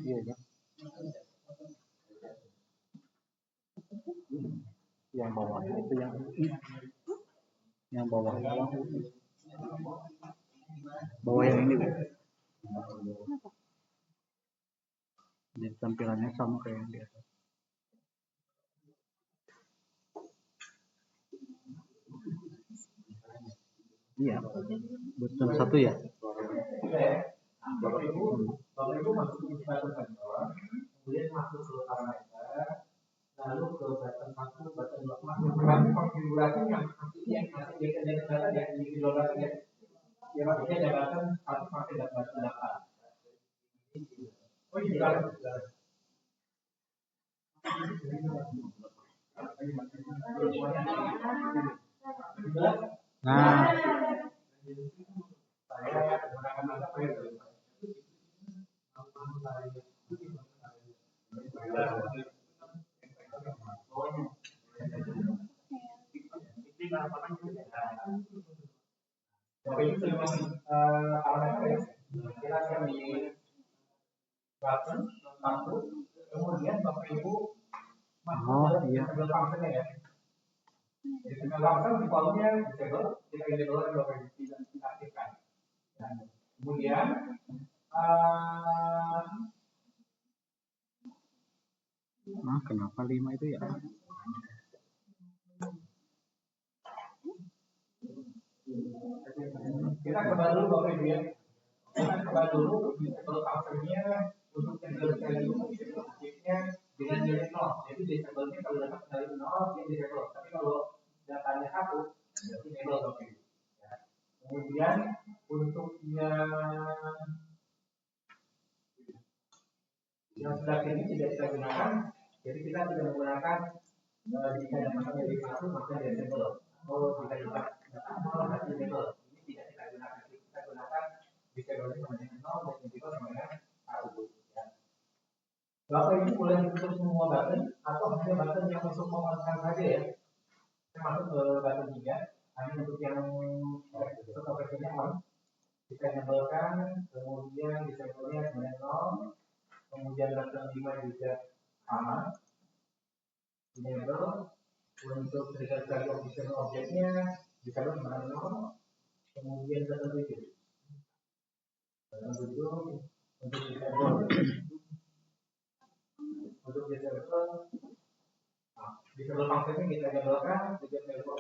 Iya ya. Yang bawahnya itu yang UI. Yang bawahnya yang UI. Bawah yang ini Bu. Jadi tampilannya sama kayak yang di atas. Iya, button 1 ya. Bapak Ibu masuk ke button 2, kemudian masuk ke parameter, lalu ke button 1, button 2, masuk ke konfigurasi yang nanti dari data ya, individual data ya. Ya maksudnya ada button 1 sampai button 8. Oh iya. Nah, saya menggunakan apa ya? Bapak Ibu sudah masih parameter ya? Kita akan di button 1, kemudian Bapak Ibu masuk ke disable function ya. Disable function di kolomnya disable, kita enable dan Bapak Ibu tidak aktifkan. Kemudian kenapa 5 itu ya? kita coba dulu Bapak Ibu ya. Kita coba dulu disable function-nya untuk disable value objeknya dengan nilai 0. Jadi disable-nya kalau dapat dari 0 dia disable. Tapi kalau datanya 1 berarti enable Bapak Ibu. Ya. Kemudian untuk yang sebelah kiri tidak kita gunakan. Jadi kita tidak menggunakan jika datanya dari 1 maka dia disable. Oh, jika dapat 0 maka disable. Ini tidak kita gunakan. Kita gunakan disable-nya sama dengan 0 dan disable sama dengan 1. Ya. Bapak Ibu boleh tutup semua button atau hanya button yang untuk memasang saja ya. Kita masuk ke button 3 hanya untuk yang operasinya on. Kita enablekan, kemudian disable-nya sama dengan 0. Kemudian button 5 juga sama. Enable untuk trigger value official objeknya disable sama dengan 0. Kemudian button 7. Button 7 untuk disable. Untuk disable function kita enablekan, trigger value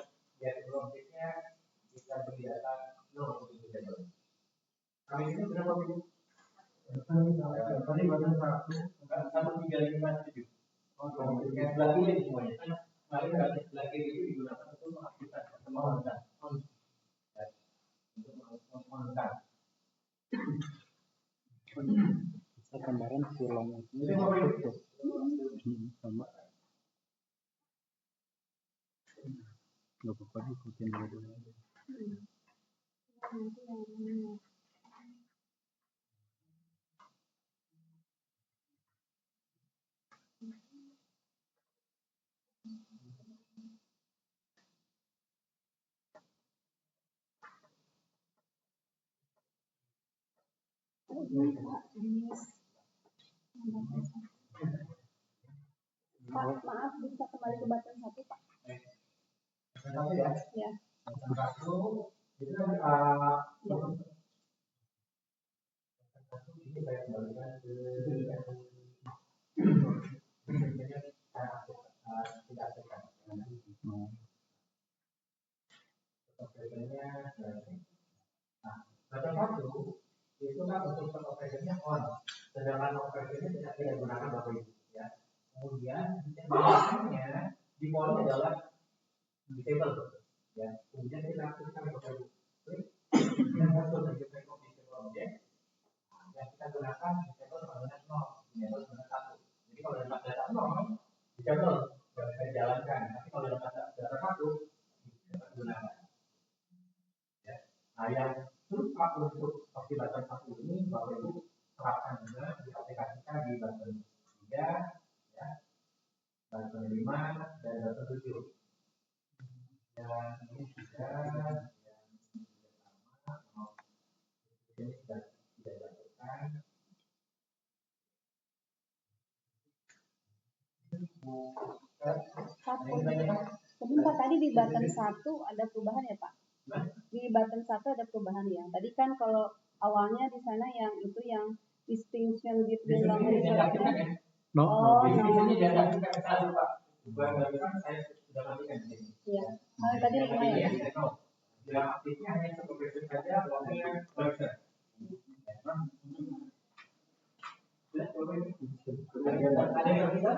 objeknya kita beri data 0 untuk disable. Kami ini berapa minggu? Tadi button 1.357. Yang sebelah kiri semuanya kan kemarin berarti sebelah kiri itu digunakan untuk mengaktifkan semua untuk menggunakan Gambaran pulang itu sama nggak apa-apa ikutin dulu. Pak, maaf bisa kembali ke button 1 Pak. Satu ya? Ya. Button 1 itu kan ini saya kembalikan ke tidak aktifkan. Operatornya nah, button 1 itu kan untuk operatornya on, sedangkan operatornya tidak gunakan Bapak Ibu ya. Kemudian disable-nya di mode adalah disable ya. Kemudian kita aktifkan Bapak Ibu. Kita muncul disable objek yang kita gunakan disable sama dengan 0, disable sama dengan 1. Jadi kalau dapat data 0 disable tidak bisa dijalankan, tapi kalau dapat data 1 dapat digunakan. Ya. Nah yang susah untuk opsi button 1 ini Bapak Ibu terapkan juga diaplikasikan di button 3 ya, button 5 dan button 7. Dan ini juga yang sama ini sudah tidak dilakukan. tadi di button 1 ada perubahan ya Pak? Di button 1 ada perubahan ya. Tadi kan kalau awalnya di sana yang itu yang distinction between long research. No. Definisinya jangan kita satu Pak. Barusan saya sudah matikan di sini. Iya. Tadi lumayan ya. Yang aktifnya hanya satu presiden saja, bloknya browser. Ada yang bisa?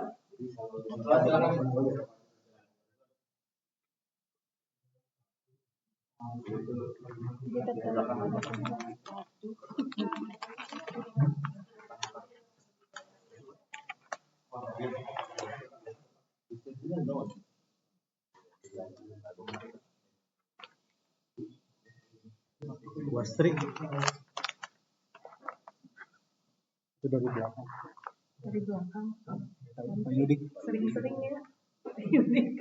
Wastri itu dari belakang. Dari belakang. Yudik. Sering-sering ya. Yudik.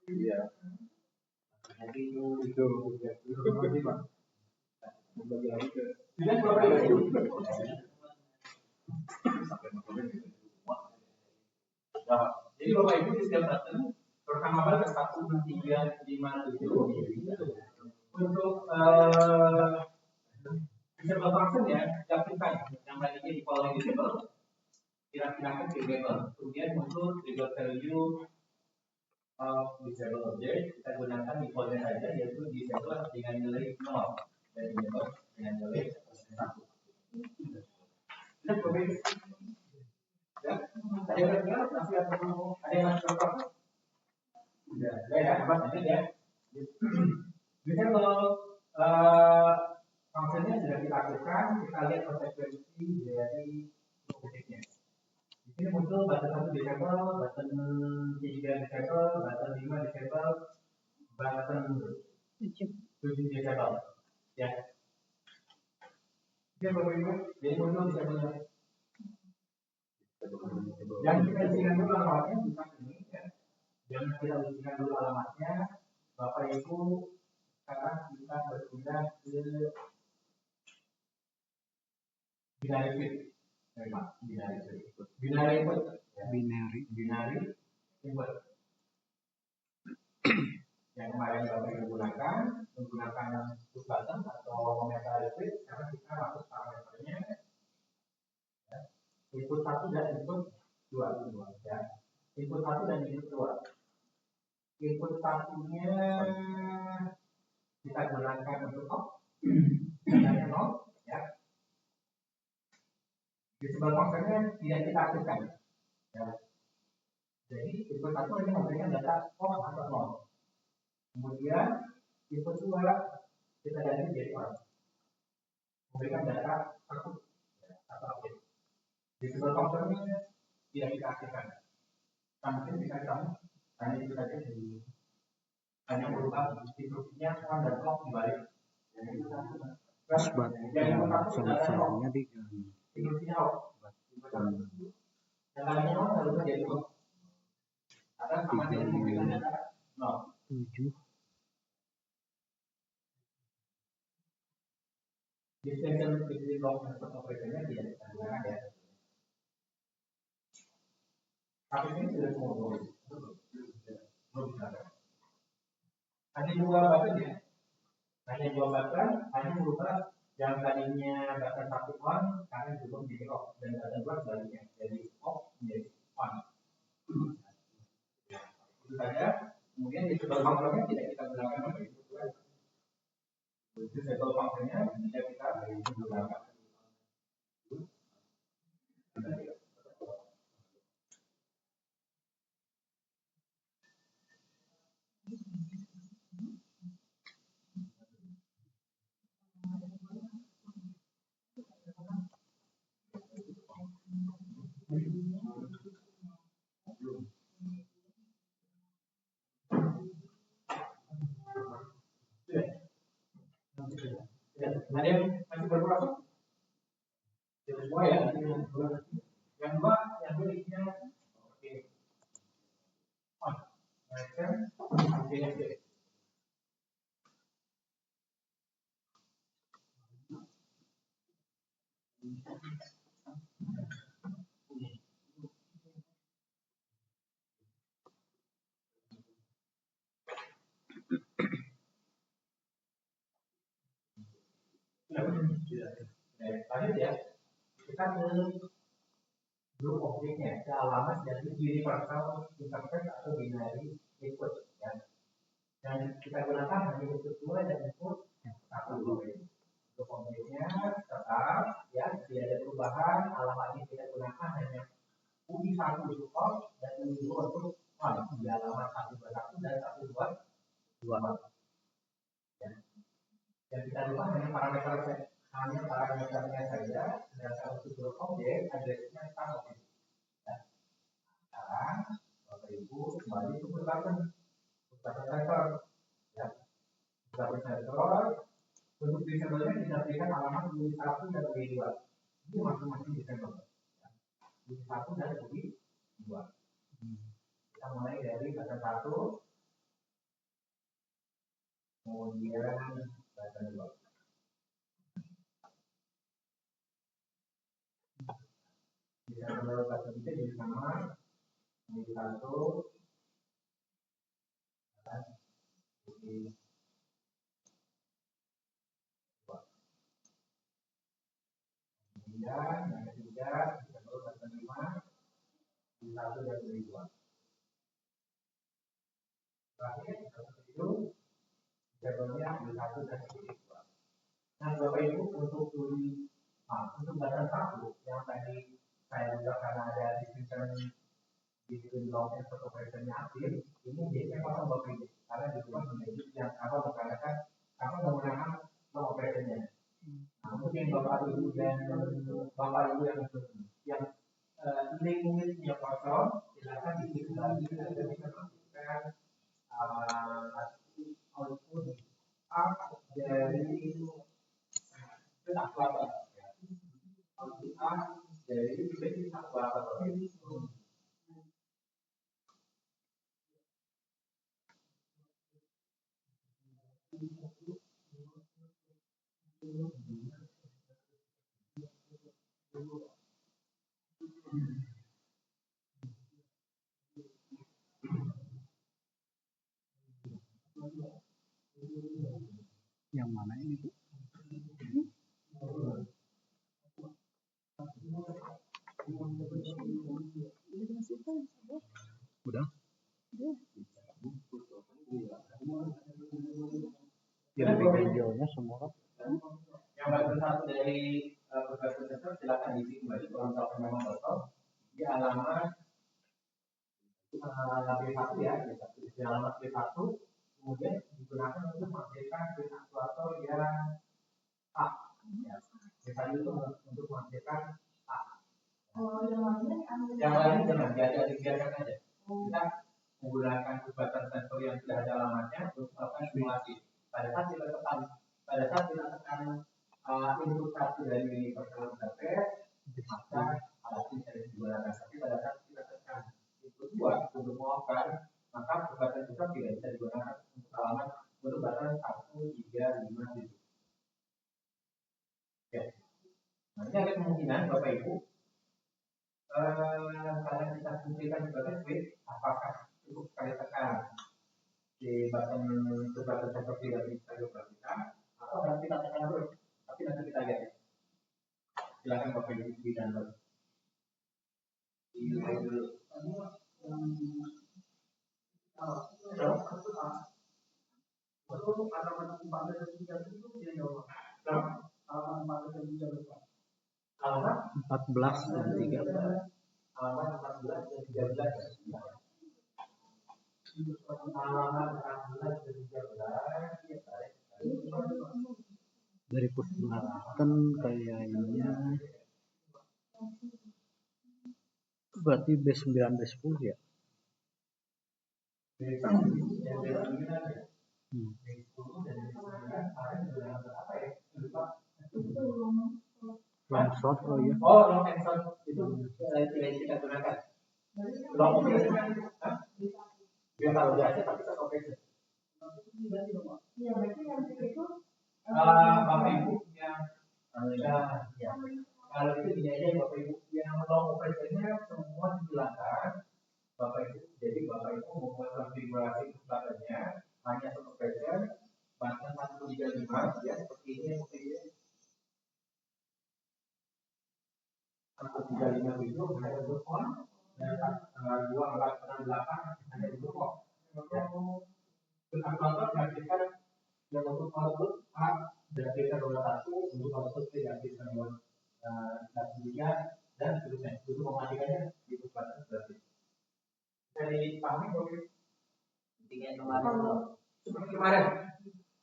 Iya. Itu. Jadi Bapak Ibu di setiap button pertama kali 1, 3, 5, 7 untuk disable function ya, aktifkan yang tadinya di column disable, kira-kira disable, kemudian muncul trigger value of disable object, kita gunakan defaultnya saja yaitu disable dengan nilai 0 dan disable dengan nilai 1. Ya, ada yang bertanya, masih ada yang masih bertanya? Sudah, ya, apa saja ya? Disable fungsinya sudah kita aktifkan, kita lihat konsekuensi dari objeknya. Di sini muncul button 1 disable, button 3 disable, button 5 disable, button 7 disable. Ya. Oke, Bapak Ibu, jadi muncul disable. Yang kita isikan dulu alamatnya bukan ini ya. Jangan kita isikan dulu alamatnya, Bapak Ibu. Sekarang kita berpindah ke binary input. Memang binary input. Binary input. Binary input. Yang kemarin Bapak Ibu gunakan menggunakan push button atau metal switch karena kita masuk parameternya input 1 dan input 2 ya. Input 1 dan input 2. Input 1-nya kita gunakan untuk off, nilainya 0 ya. Disable functionnya tidak kita aktifkan ya. Jadi input 1 hanya memberikan data off atau 0. Kemudian input 2 kita ganti jadi on, memberikan data 1 atau update. Disable functionnya tidak kita aktifkan. Mungkin bisa kamu hanya itu saja di hanya berubah instruksinya on dan off dibalik. Sama-samanya di instruksinya off. Yang lainnya on harusnya jadi off. Akan sama dengan data 7. Distinction between long and short operatornya tidak kita gunakan ya. Tapi ini sudah semua belum bisa. Hanya 2 button ya. Hanya 2 button, hanya merubah yang tadinya button 1 on, sekarang berubah menjadi off dan button 2 sebaliknya jadi off menjadi on. Itu saja. Kemudian di disable functionnya tidak kita gunakan lagi. Disable functionnya tidak kita gunakan. Ada yang masih berproses? Yang dua ya, yang dua isinya oke. Oke. Lanjut ya, kita ke grup objeknya, ke alamat dari universal interface atau binary input ya. Dan kita gunakan hanya input 2 dan input 1 untuk objeknya tetap ya, tidak ada perubahan. Alamatnya kita gunakan hanya UI 1 untuk off dan UI 2 untuk on di alamat 121 dan 122 ya. Dan kita ubah hanya parameternya saja, sedangkan untuk grup objek addressnya sama. Ya. Sekarang Bapak Ibu kembali ke button sensor ya. Button sensor untuk disabelnya kita berikan alamat UI 1 dan UI 2. Ini masing-masing disabel. UI 1 dan UI 2. Kita mulai dari button 1, kemudian button 2. Disabel button 3 jadi sama. UI 1 dan UI 2. Kemudian yang ketiga disabel button 5, UI 1 dan UI 2. Terakhir itu disabelnya UI 1 dan UI 2. Nah, Bapak Ibu untuk button 1 yang tadi saya juga karena ada distinction between long and short operation-nya aktif, ini biasanya kosong Bapak Ibu karena di rumah menjadi yang menggunakan long operation-nya. Nah, mungkin Bapak Ibu yang link-linknya kosong, silakan diisi lagi agar bisa melakukan output dari aktuator. Output dari aktuator. Yang mana ini Bu? Udah? Ya, videonya semua. Yang button 1 dari beberapa sensor silakan diisi kembali kalau misalkan memang kosong di alamat B1 ya, di alamat B1 kemudian digunakan untuk mengaktifkan switch aktuator yang A ya. B1 itu untuk mengaktifkan A. Yang lain jangan dibiarkan aja. Kita menggunakan button sensor yang sudah ada alamatnya untuk melakukan simulasi. Pada saat kita tekan input 1 dari universal interface, maka alat ini bisa digunakan. Tapi pada saat kita tekan input 2 untuk melakukan, maka button sensor tidak bisa digunakan untuk alamat untuk button 1, 3, 5, 7. Oke. Nah, ini ada kemungkinan Bapak Ibu karena kita fungsikan sebagai switch, apakah cukup sekali tekan di button sensor tidak bisa dioperasikan atau harus kita tekan terus, tapi nanti kita lihat ya. Silakan Bapak Ibu di download. Ini dulu. Alamat 14 dan 13. Alamat 14 dan 13. Alamat 14 dan 13. Dari Pusbatan kayaknya berarti B9 B10 ya. Long shot oh ya. Oh, long and short itu tidak kita gunakan. Long operation. Biar tahu aja tapi short operation. Bapak Ibu yang Kalau itu ini aja Bapak Ibu, yang long operationnya semua dihilangkan Bapak Ibu. Jadi Bapak Ibu membuat konfigurasi kesempatannya hanya satu operation, bahkan 135 ya seperti ini ya Bapak Ibu. 135 itu hanya untuk on, dan 248 hanya untuk off. Kita contoh mengaktifkan yang untuk output A diaktifkan 21, untuk output B diaktifkan 3 dan seterusnya. Untuk mematikannya di button berarti. Dari pahami Oke. Seperti kemarin,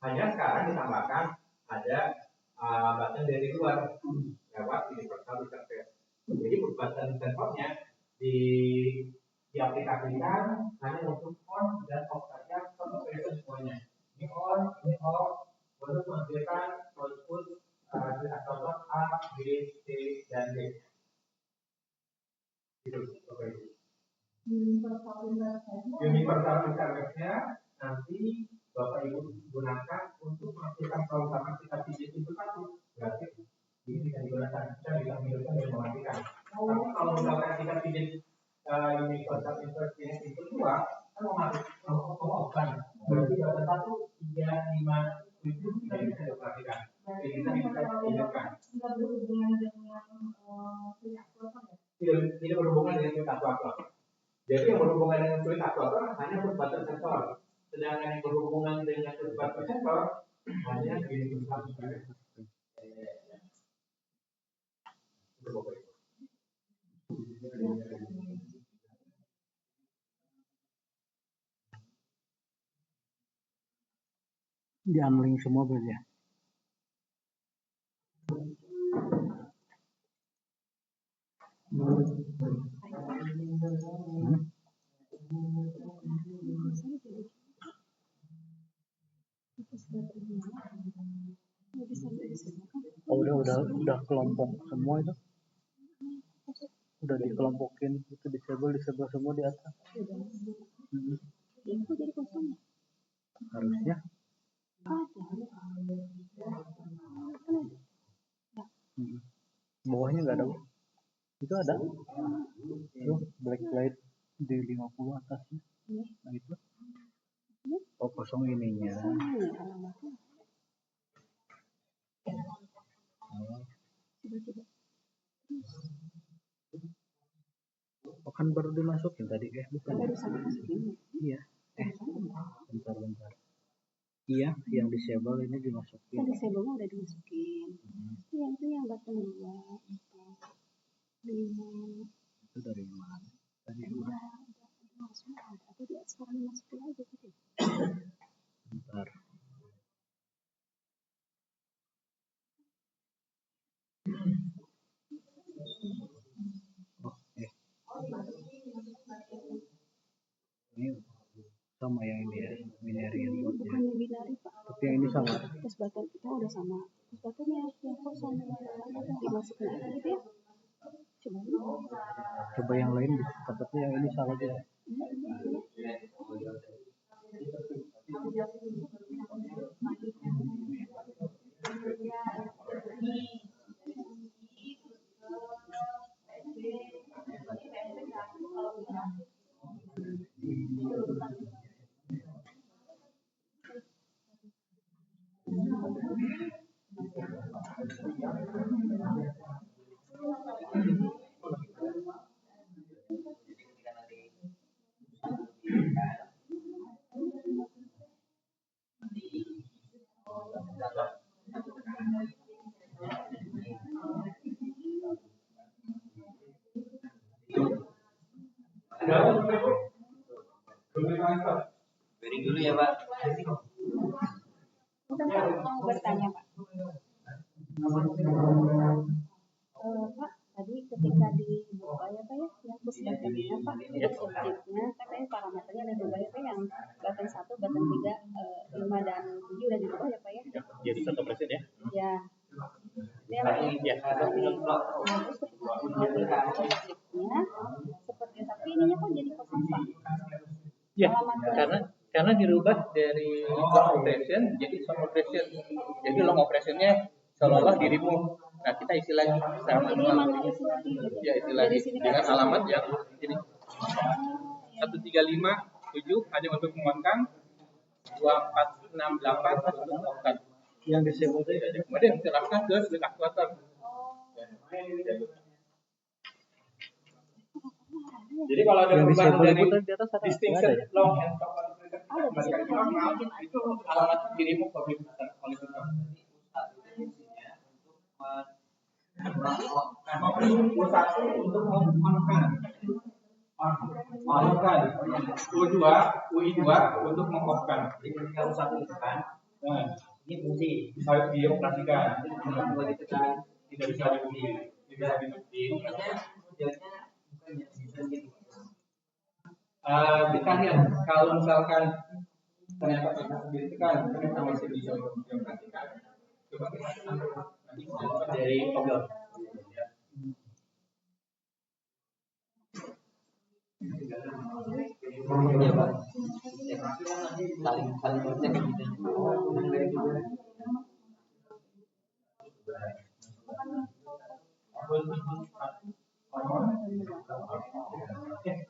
hanya sekarang ditambahkan ada button dari luar lewat universal interface. Jadi button sensornya diaplikasikan hanya untuk on dan off saja satu operation semuanya. Ini on, ini off, untuk menghasilkan output contoh A, B, C, dan D. Gitu, oke. Universal interface-nya nanti Bapak Ibu gunakan untuk mengaktifkan kalau misalkan kita pijit itu satu, berarti ini bisa digunakan, kita bisa menghidupkan dan mematikan. Tapi kalau misalkan kita pijit universal interface itu dua, kan mematikan. Berarti ada 1, 3, 5, 7 tidak bisa dioperasikan. Jadi kita bisa hidupkan. Tidak berhubungan dengan switch aktuator. Jadi yang berhubungan dengan switch aktuator hanya button sensor. Sedangkan yang berhubungan dengan button sensor hanya universal interface. Di unlink semua berarti ya? Oh, udah kelompok semua itu? Udah dikelompokin, itu disable semua di atas. Itu jadi kosong. Harusnya. Bawahnya nggak ada. Itu ada. Tuh, black light di 50 atasnya. Nah itu. Oh, kosong ininya. Oh, kan baru dimasukin tadi bukan? Baru sama masukin. Iya. Bentar. Iya, yang disable ini dimasukin. Kan disable udah dimasukin. Itu yang button 2, 4, 5. Itu dari mana? Tadi udah masuk ada. Atau dia sekarang masukin aja gitu. Bentar. Ini sama yang ini ya, binary input ya. Bukan binary Pak. Tapi yang ini sama. Terus button kita udah sama. Terus buttonnya yang kosong dimasukin aja gitu ya. Coba yang lain, takutnya yang ini salah juga. Piring dulu ya Pak. Mau bertanya Pak. Pak, tadi ketika dibuka ya Pak ya, yang push buttonnya Pak, objektifnya katanya parameternya ada berubah ya Pak, yang button 1, button 3, 5 dan 7 udah dirubah ya Pak ya? Jadi satu persen ya? Ya. Ini yang Pak ya? Terus ketika dibuka objektifnya, seperti tapi ininya kok jadi kosong Pak? Ya, karena dirubah dari long operation jadi short operation. Jadi long operationnya seolah-olah di remove. Nah, kita isi lagi secara Ini manual. mana isi lagi gitu. Ya, isi Dari lagi sini dengan kan alamat yang ini 1357 hanya untuk mengonkan, 2468 untuk melakukan. Yang disebut Kemudian diterapkan ke switch aktuator. Jadi kalau ada yang perubahan disebut dari itu di atas ada distinction ada ya? long and short concentration ada di sini normal itu alamat dirimu oleh sistem. U1 untuk mengonkan, U2, UI2 untuk mengoffkan. Jadi ketika U1 itu kan, ini fungsi bisa dioperasikan, tidak bisa diuji, tidak diuji. Kita lihat kalau misalkan ternyata kita sendiri kan ternyata masih bisa dioperasikan, coba kita nanti dari Google. Saling cek.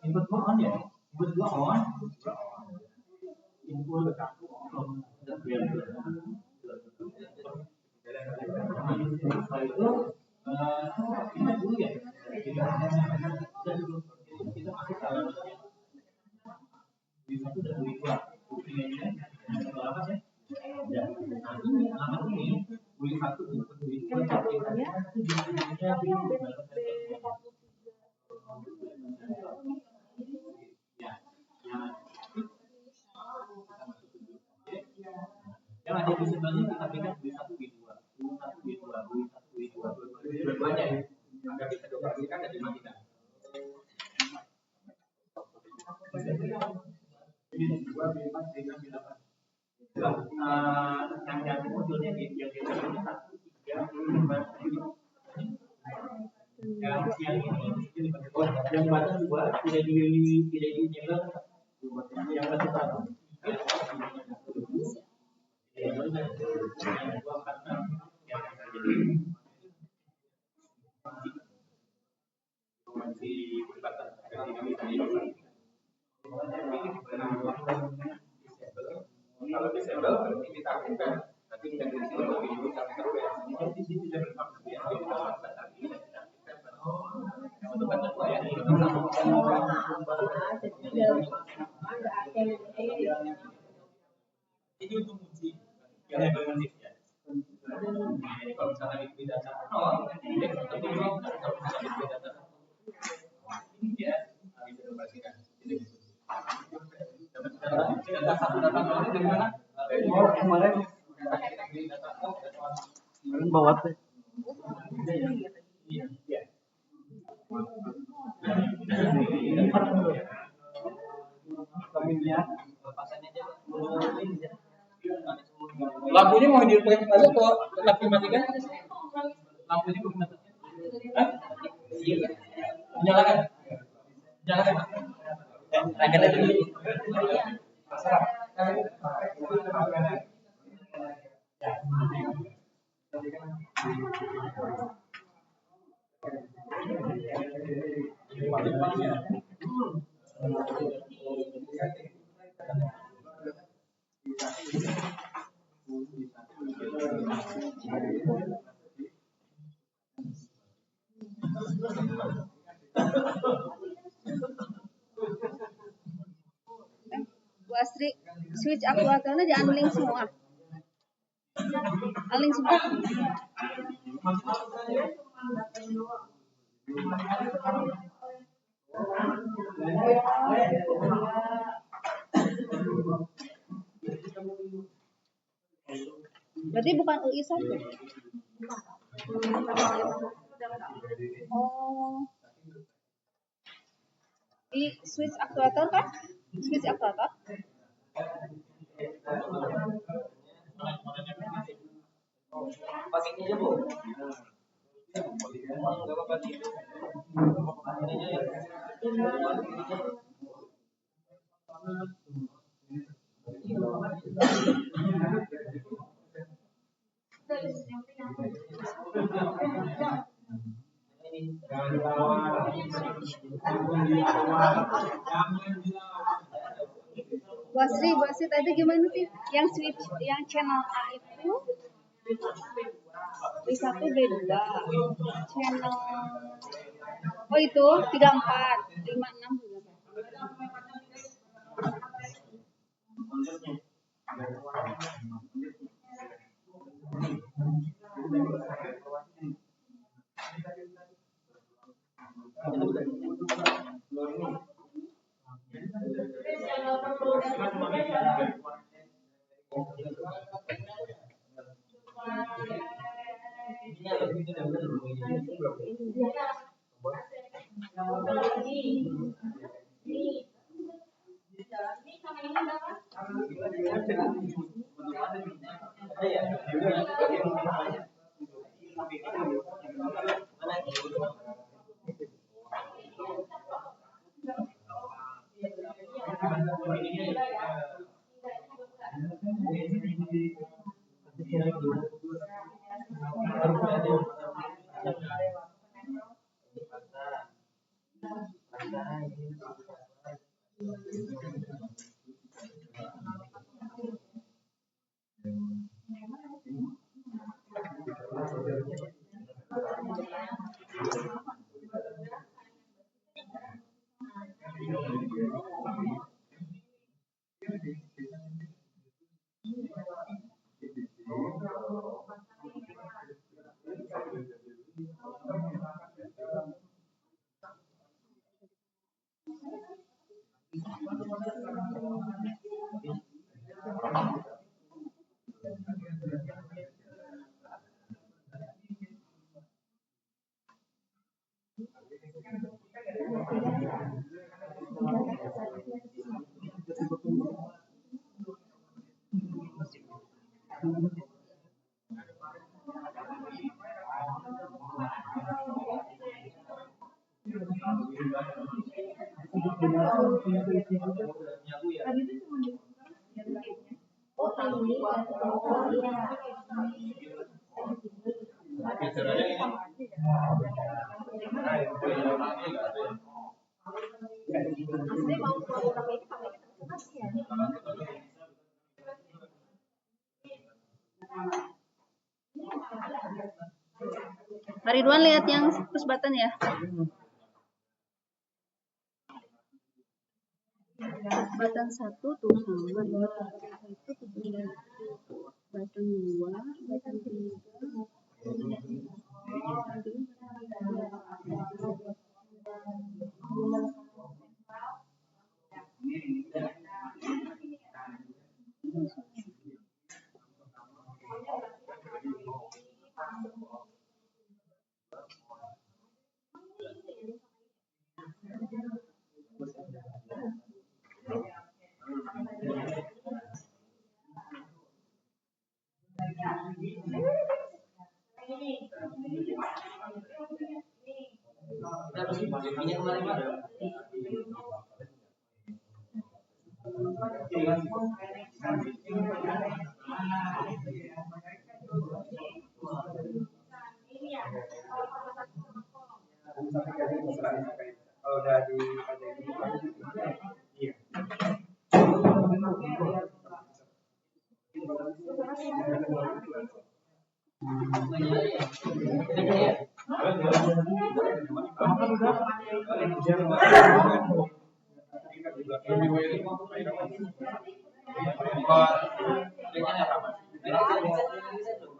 Input on ya, input 2 on, input 1 on. Setelah itu kita dulu ya, kita masuk ke alamatnya. Di satu dan di dua, buktinya alamat ya. Ya, nah ini alamat ini, buli satu, buli dua, yang ada di sebelahnya kita pilih B1, B2, B1, B2, B1, B2, dua-duanya ya, agar bisa dioperasikan dan dimatikan. Yang munculnya di yang 1, 3, 5, yang siang ini yang batas 2 tidak di-enable, yang batas 1 kalau disable berarti kita aktifkan nanti kita di sini lebih dulu sampai terus di sini tidak untuk batas ya ini untuk uji yang bermanis ya. Jadi kalau misalnya di data 0, ini data ini dia bisa dioperasikan. Data 1 data 0 dari mana? Kemarin bawa teh. Iya. Lampunya mau dipakai kembali atau tetap dimatikan? Lampunya mau dimatikan? Iya. Nyalakan. Nyalakan. Nyalakan aja dulu. Bu Astri, switch aktuatornya di unlink semua. Unlink semua. Berarti bukan UI 1. Oh. Di switch aktuator kan? Switch aktuator. Pakai aja, Bu. Basri tadi gimana sih? Yang switch, yang channel A itu B1 B2 channel itu 34 56 juga. Pak Ridwan lihat yang push button ya. Push button 1 tuh sama itu button 2, button 3. Kalau udah di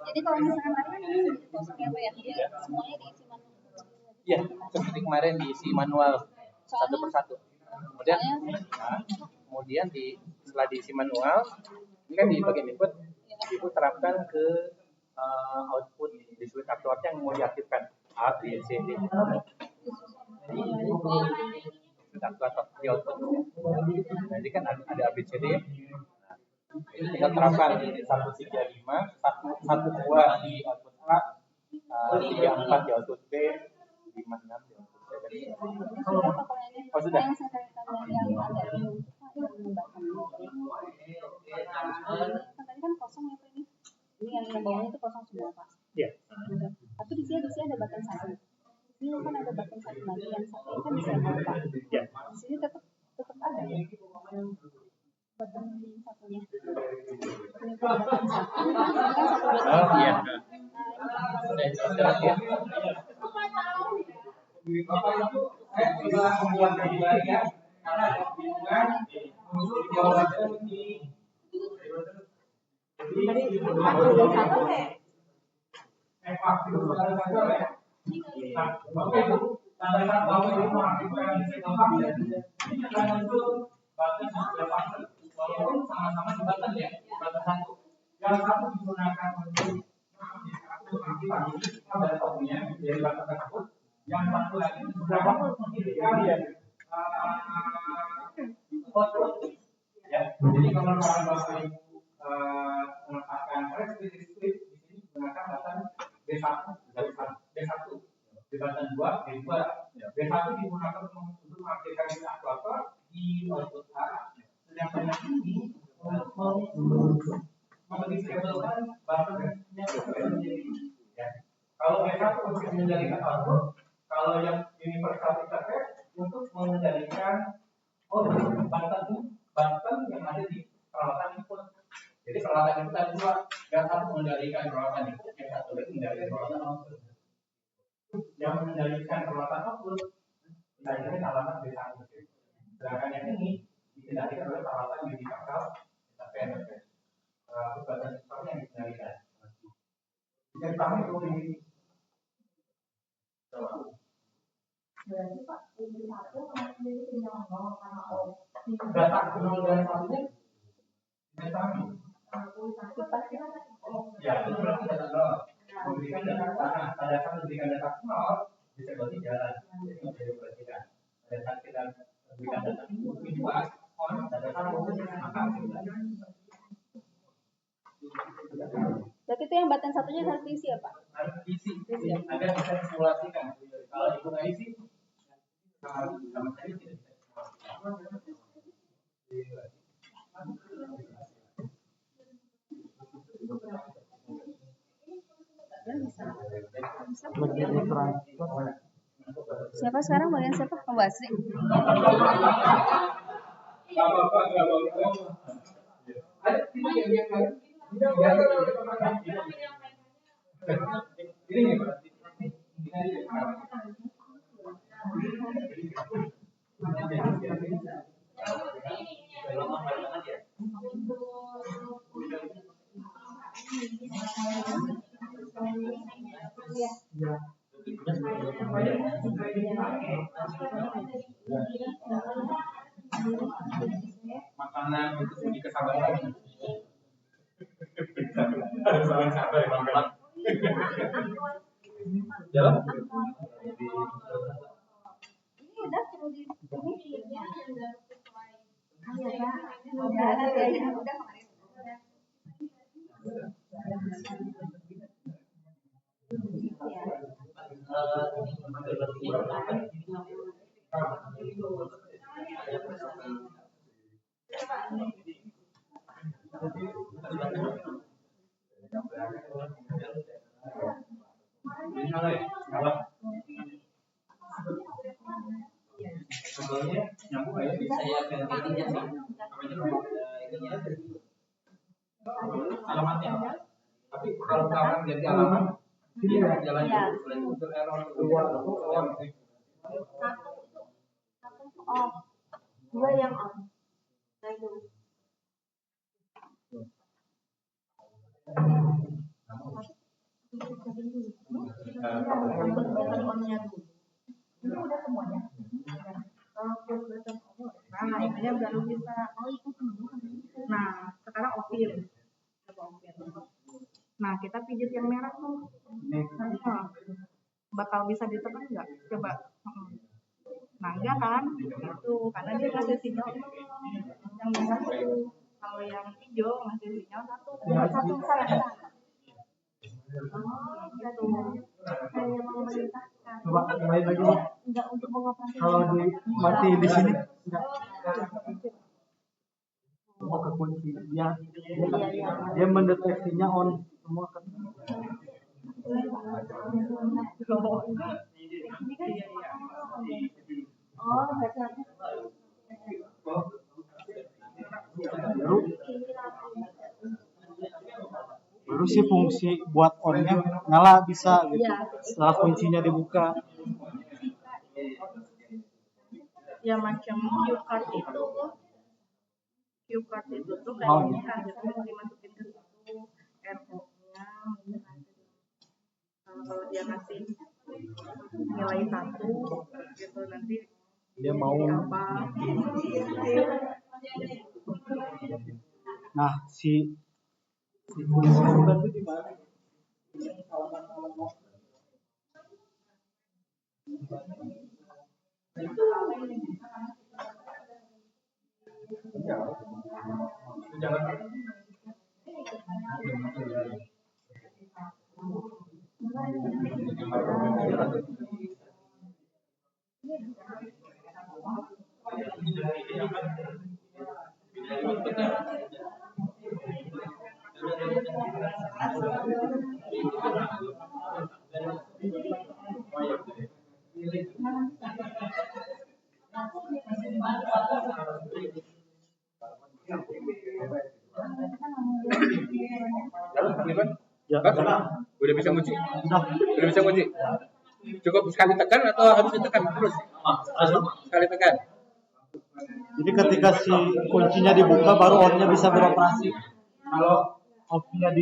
Jadi kalau misalkan tadi kan ini kosongnya apa ya? Jadi semuanya diisi manual. Iya, seperti kemarin diisi manual satu persatu. Kemudian setelah diisi manual, ini kan di bagian input, ibu terapkan ke output di switch actuator yang mau diaktifkan A, B, C, D. Switch actuator di output. Nah, ini kan ada A, B, C, D. Ini tinggal terapkan 135, 1, 2 di output A, 3, 4 di output B, 5, 6 di output C. Oh sudah. Yang saya tanyakan yang agak bingung yang button. Tadi kan kosong ya ini. Ini yang yang bawahnya itu kosong semua Pak. Iya. Gitu. Tapi di sini ada button 1. Di sini kan ada button 1 lagi, yang satu ini kan disable Pak. Iya. Di sini tetap ada ya button satunya. Ini kan button 1, ini kan 1 2 3. Oh iya. Sudah jelas ya. Bapak itu saya juga membuat kembali ya, karena ada hubungan muncul di bawah di sama-sama di button ya, button 1. Yang satu digunakan untuk ada tokonya dari button tersebut. Yang satu lagi beberapa ya. Jadi kalau orang bahasa ibu menetapkan script di sini menggunakan button B1 dari B1, di button 2 B2. B1 digunakan untuk mengaktifkan aktuator di output A, sedangkan yang ini untuk mendisablekan button-nya ya. Kalau B1 untuk mengendalikan output, kalau yang universal interface untuk mengendalikan button yang ada di peralatan input. Jadi peralatan input ada dua, yang satu mengendalikan peralatan input, yang satu lagi mengendalikan peralatan output. Yang mengendalikan peralatan output, kita ini alamat B1. Sedangkan yang ini dikendalikan oleh peralatan universal interface. Button seperti yang dikendalikan. Yang pertama itu ini. Berarti Pak, ini satu sama ini tinggal 0 sama O. Data 0 dan 1-nya data ya, itu berarti data 0. Memberikan data sana. Pada saat memberikan data 0, bisa berarti jalan. Jadi nggak bisa diperhatikan. Pada saat kita memberikan data itu on, data 1 maka berarti itu yang button satunya harus diisi ya Pak? Harus diisi. Agar bisa disimulasikan. Kalau ibu nggak isi, sama saja tidak bisa disimulasikan. Siapa sekarang bagian siapa? Pak Basri. Makanan itu punya kesabaran. Harus sabar ya Bang. Jalan. Ini udah perlu di ini filmnya udah sesuai. Udah kemarin. Sebelumnya nyambung ya saya ganti ininya sih. Alamatnya. Tapi kalau kawan ganti alamat, dia jalan untuk error Oh, dua yang on. Nah itu. Ini udah semuanya. Nah, ininya baru bisa. Nah, sekarang open. Nah, kita pijit yang merah tuh. Bakal bisa ditekan nggak? Coba. Nah, enggak kan? Itu karena dia ngasih sinyal yang merah itu. Kalau yang hijau ngasih sinyal satu salah. Gitu. Hanya memerintahkan. Coba yang lain lagi. Enggak untuk mengoperasi. Kalau di mati di sini enggak. Mau ke kunci dia mendeteksinya on semua kan. Oh, baca. Baru sih fungsi buat on-nya nyala bisa gitu. Setelah kuncinya dibuka. Ya macam cue card itu tuh Oh, kayaknya harusnya mau dimasukin ke situ RO-nya kalau dia kasih nilai 1 gitu nanti dia mau. apa Nah, si kunci bukan itu di mana? Ya, udah bisa kunci? Udah bisa kunci? Cukup sekali tekan atau harus ditekan terus? Sekali tekan. Jadi ketika si kuncinya dibuka baru on-nya bisa beroperasi. Kalau off-nya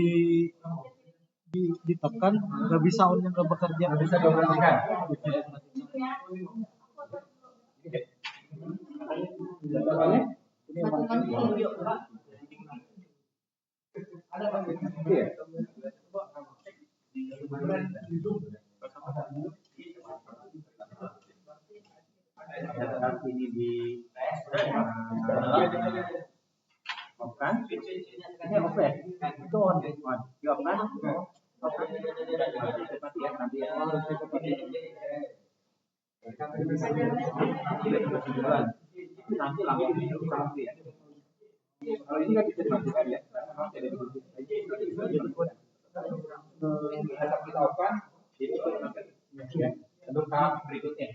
ditekan nggak bisa on-nya nggak bekerja. Nggak bisa dioperasikan. Ini di off kan? Ini off ya? Itu on, di off kan? Mati ya, nanti ya. Nanti langsung ya. Kalau ini kan bisa dimatikan ya. Asap kita off kan? Itu ya. Untuk tahap berikutnya.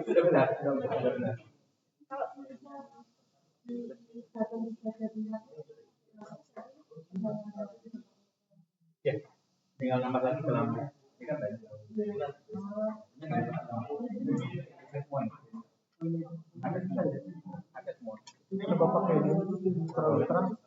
Sudah benar. Ya, tinggal nambah lagi ke lampu. Ini kan banyak. Ada semua. Coba pakai terlalu terang.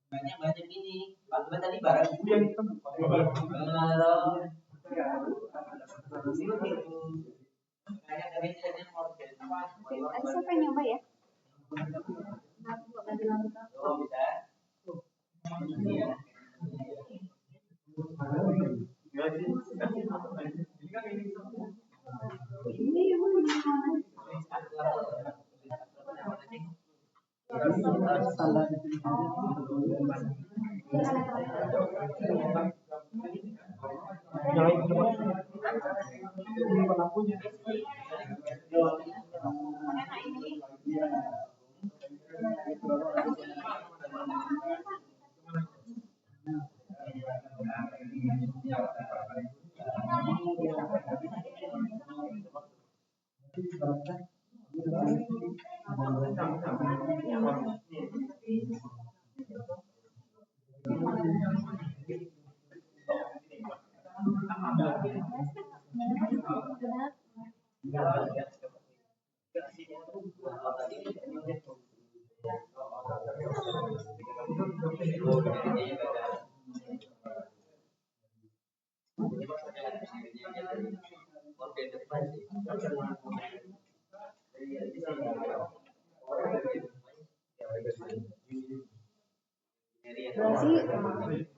Banyak ini. Pak tadi barang yang Siapa yang nyoba ya? Oh, bisa. Lampunya. Berarti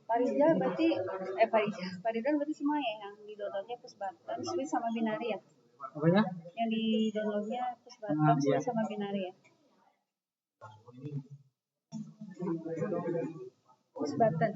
Pak Rizal berarti Paridon berarti semua ya yang di downloadnya Pusbatan, Swiss sama Binari ya? Apanya? Yang di downloadnya Pusbatan, Swiss sama Binari ya? Pusbatan.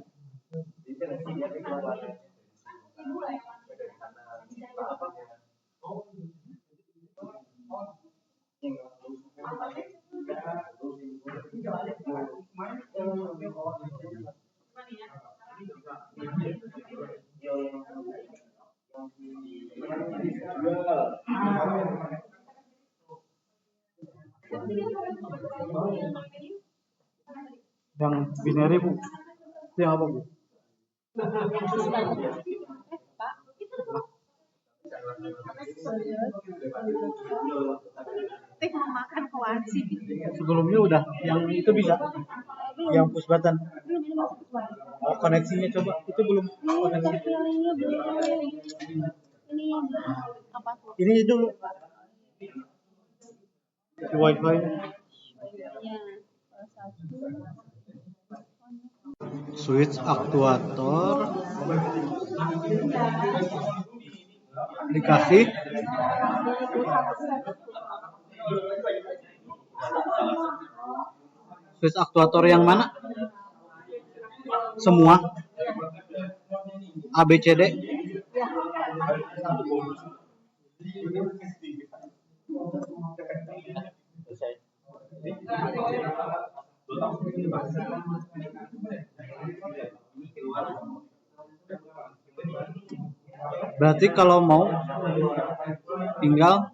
Yang binary Bu, itu yang apa Bu? Teh mau makan koalisi. Sebelumnya udah, yang itu bisa, yang Pusbatan. Oh koneksinya coba, itu belum koneksi. Ini dulu. Si wifi. Switch aktuator dikasih switch aktuator yang mana? Semua ABCD. Berarti kalau mau tinggal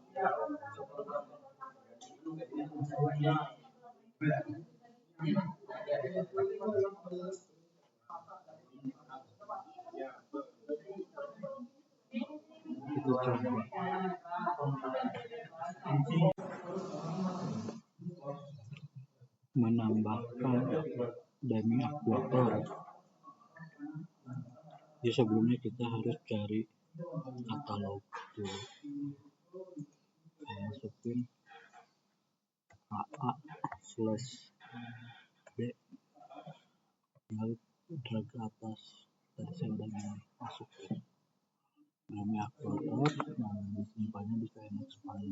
itu coba. Menambahkan dummy aktuator. Jadi sebelumnya kita harus cari katalog dulu. Masukin AA/D, lalu drag ke atas. Tadi saya udah masukin dummy aktuator, nah disimpannya di KNX file.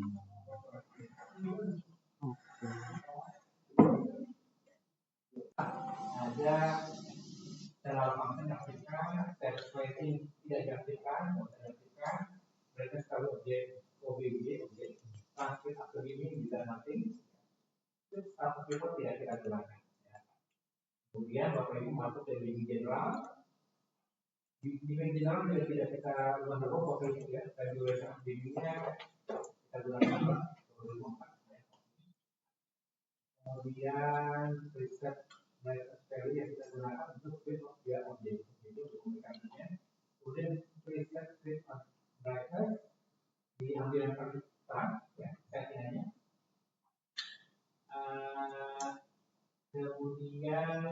Oke. Ada channel function diaktifkan, set tracing tidak diaktifkan, mereka selalu objek objek, transfer atau ini bisa nothing, terus status report tidak kita gunakan. Kemudian Bapak Ibu masuk ke bimbing general. Di bimbing general juga tidak kita ubah Bapak Ibu ya, regulation bimbingnya kita gunakan. Kemudian preset value yang kita gunakan untuk print of dia objek itu komunikasinya. Kemudian preset print of bracket diambil yang pertama ya settingannya. Kemudian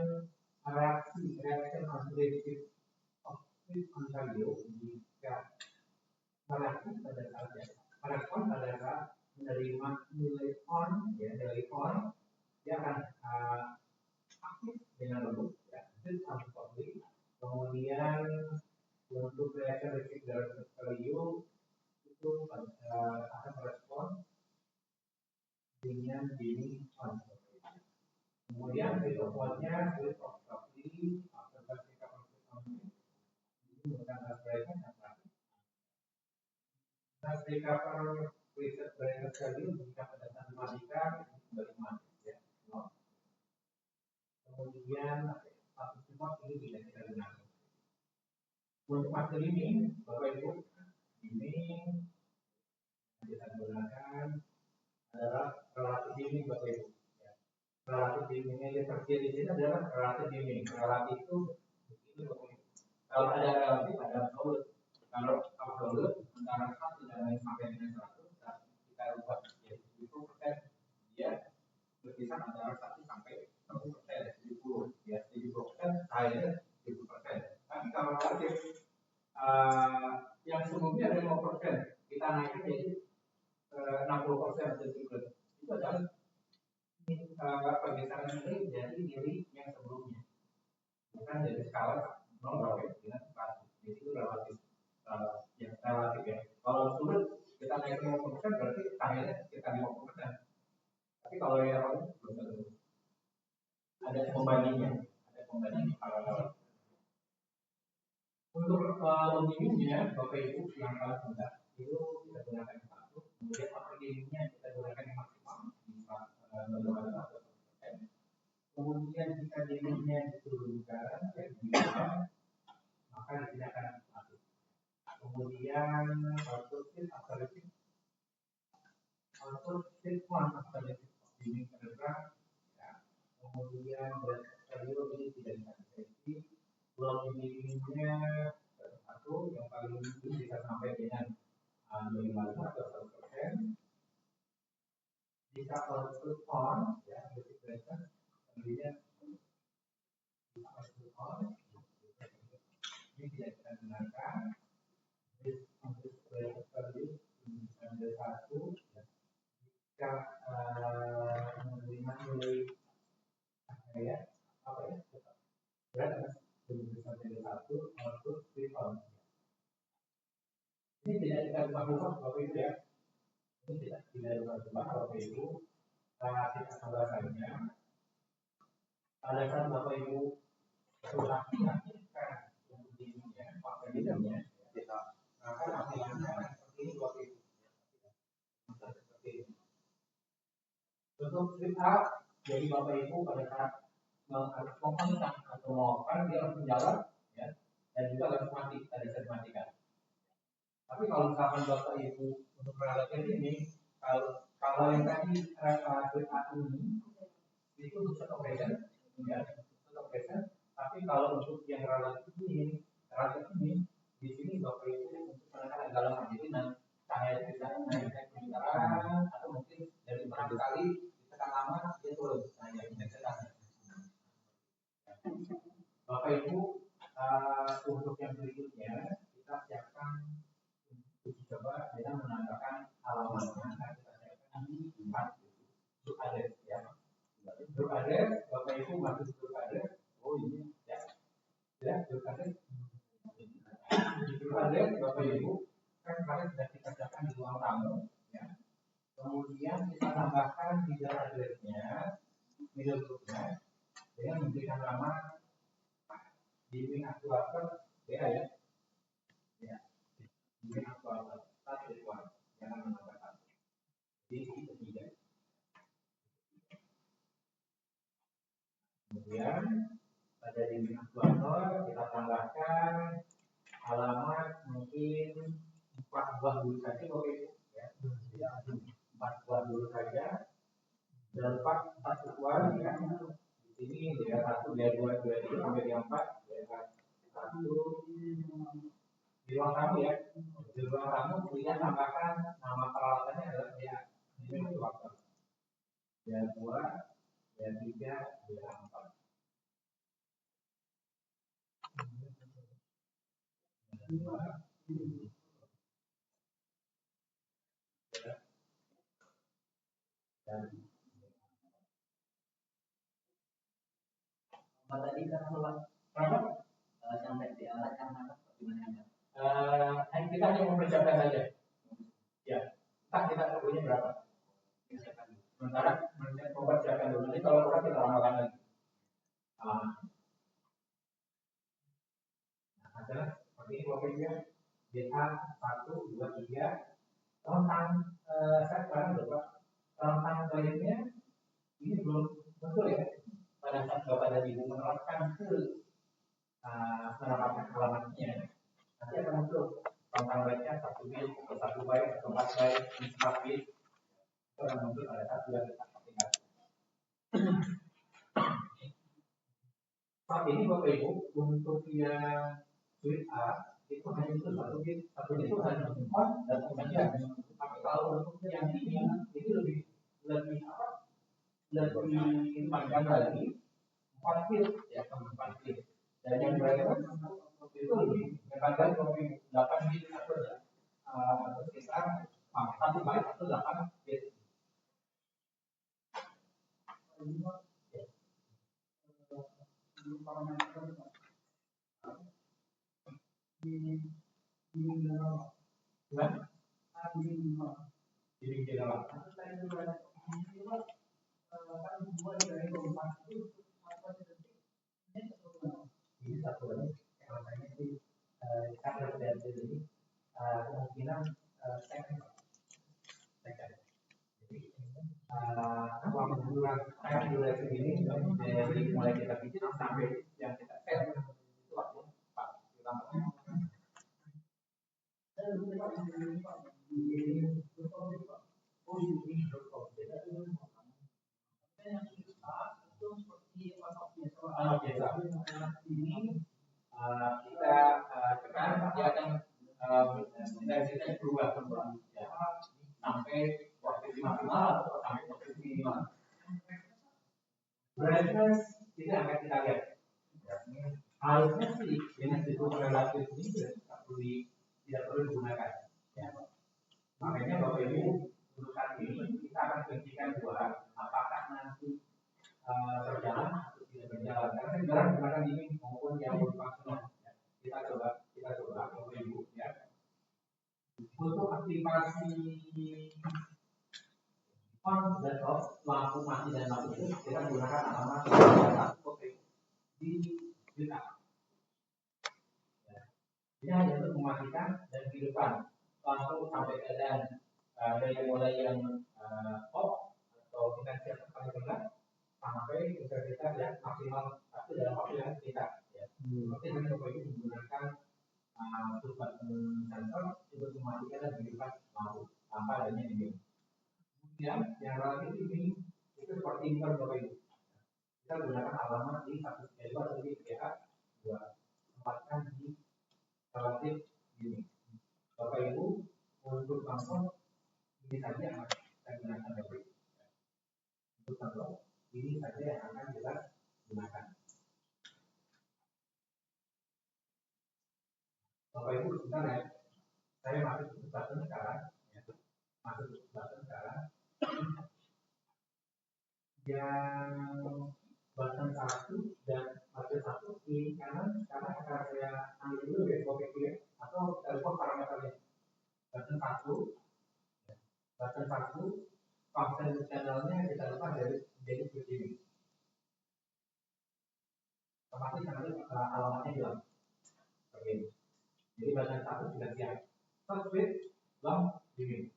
reaction on print of value jika reaksi pada saat respon pada saat menerima nilai on ya nilai on dia akan aktif dengan lembut ya itu public. Kemudian untuk reaction receive dari value itu akan merespon dengan ini on. Kemudian reportnya with of property observasi kapasitas ini menggunakan reaction yang terakhir. Nah, recover preset bracket value jika pada saat dimatikan bagaimana ya. Kemudian status support ini tidak kita gunakan. Untuk master ini, Bapak Ibu, ini kita gunakan adalah relatif dimming Bapak Ibu. Ya. Relatif dimming yang tersedia di sini adalah relatif dimming. Relatif itu ini Bapak Ibu. Kalau ada relatif ada absolut. Kalau absolut antara 1 dan lain sampai dengan 100, kita ubah menjadi 70%. Ya, berkisar antara 1 sampai 100%, 70, ya 70%, akhirnya 70%. Tapi kalau relatif yang sebelumnya ada 5%, kita naikkan jadi 60% atau 70%. Itu adalah pergeseran nilai dari nilai yang sebelumnya. Bukan dari skala 0 berapa? relatif, ya relatif ya. Kalau sulit kita naik 50% berarti cahayanya sekitar 50%. Tapi kalau yang lain belum tentu. Ada pembandingnya, paralel. Untuk gamingnya, Bapak Ibu yang paling mudah itu kita gunakan yang satu. Kemudian upper gamingnya kita gunakan yang maksimal bisa bagaimana atau kemudian jika gamingnya diturunkan ya bisa, maka di sini akan masuk. Kemudian output akseleratif gaming terdekat, ya. Kemudian berat stereo ini tidak bisa dideteksi. Pulau gamingnya satu yang paling tinggi bisa sampai dengan 25 atau 100%. Jika output on, ya, basic pressure, kemudian output on, ini tidak kita gunakan. Basic pressure value ada satu. Jika menerima nilai ya, apa ya? Berat lebih sampai satu, output free on. Ini tidak kita ubah Bapak Ibu ya. Ini tidak ubah Bapak Ibu. Kita tambahkannya. Pada saat Bapak Ibu sudah aktifkan ini ya, kita akan aktifkan seperti ini Bapak Ibu. Seperti ini. Untuk switch up, jadi Bapak Ibu pada saat mengkontak atau mengopkan dia harus menjawab, ya, dan juga harus mati, tadi saya matikan. Tapi kalau misalkan Bapak Ibu untuk relatif ini, kalau yang tadi switch up ini itu untuk set operation, ya, set operation. Tapi kalau untuk yang relatif ini di sini Bapak Ibu untuk menekan agak lemah, jadi cahaya bisa naik kebesaran atau mungkin dari berapa kali ditekan lama dia turun, hanya intensitasnya. Bapak Ibu untuk yang berikutnya kita siapkan uji coba dengan menambahkan alamatnya. Kita siapkan di 4 grup address ya. Grup address Bapak Ibu masuk grup address. Oh ini ya, grup address. Di grup address Bapak Ibu kan kemarin sudah kita siapkan di ruang tamu ya. Kemudian kita tambahkan middle addressnya, middle groupnya dengan memberikan nama bimbing aktuator BA ya. Ya. Bimbing aktuator satu jangan menambahkan. Jadi ketiga. Kemudian pada bimbing aktuator kita tambahkan alamat mungkin 4 buah dulu saja Bapak ya. 4 buah dulu saja. Dan 4 satuan ya. Di sini dia 1, dia 2, 3 sampai dia 4. Satu di ruang tamu ya, di ruang tamu kemudian tambahkan nama peralatannya adalah dia ini waktu dia 2, dia 3, dia 4. Tadi kan berapa? Sampai di alat kan gimana? Kita hanya mempersiapkan saja. Ya, kita punya berapa? Sementara mempersiapkan dulu. Nanti kalau kurang kita tambahkan lagi. Nah, adalah seperti ini pokoknya BA 1, 2, 3. Rentang saya sekarang berapa? Rentang kliennya ini belum betul ya. Pada saat Bapak dan Ibu menerapkan ke penerapan alamatnya, nanti akan muncul rentang baiknya 1 bit, 1 byte, atau 4 byte, 4 bit. Itu akan muncul pada saat sudah kita aplikasi. Saat ini Bapak Ibu untuk yang switch A itu hanya itu 1 bit, 1 bit itu hanya on dan saja. Tapi kalau untuk yang ini lebih panjang lagi 4 bit ya, 4 bit. Dan yang berikutnya itu lebih panjang lagi 8 bit atau sekitar 1 byte atau 8 bit. Ini satu lagi katanya sih sangat dari ini kemungkinan second. Jadi selama bulan durasi ini dari mulai kita bikin sampai yang kita set itu waktu 4 ini kita tekan dia akan intensitasnya berubah ya, sampai posisi maksimal atau sampai posisi minimal. Brightness itu akan kita lihat. Harusnya sih dengan situ relatif ini tidak perlu digunakan. Ya. Makanya Bapak Ibu untuk saat ini kita akan buktikan dua, apakah nanti berjalan atau tidak berjalan. Karena sekarang menggunakan ini maupun yang berfungsional. Kita coba Bapak Ibu ya. Untuk aktivasi on dan off lampu mati dan lampu itu kita gunakan alamat di juta. Ini hanya untuk mematikan dan hidupkan lampu sampai keadaan dari mulai yang off atau intensitas paling rendah sampai intensitas yang maksimal tapi dalam waktu yang singkat. Seperti yang Bapak Ibu menggunakan button sensor untuk mematikan dan menghidupkan lampu tanpa adanya ini. Kemudian yang relatif ini itu seperti inter Bapak Ibu. Kita gunakan alamat di 1 atau di PH 2 tempatkan di relatif ini. Bapak Ibu untuk langsung ini saja yang akan kita gunakan Bapak Ibu. Untuk contoh ini saja yang akan kita gunakan. Bapak Ibu sebentar ya, saya masuk ke button sekarang, ya. Masuk ke button sekarang. Yang button 1 dan button 1 kiri kanan sekarang akan saya ambil dulu ya, Bapak Ibu ya, atau kita lupa parameternya. Button 1, function channelnya kita lupa jadi begini. Otomatis nanti alamatnya hilang. Begini. Jadi button 1 sudah siap. Stop switch, long, dimming.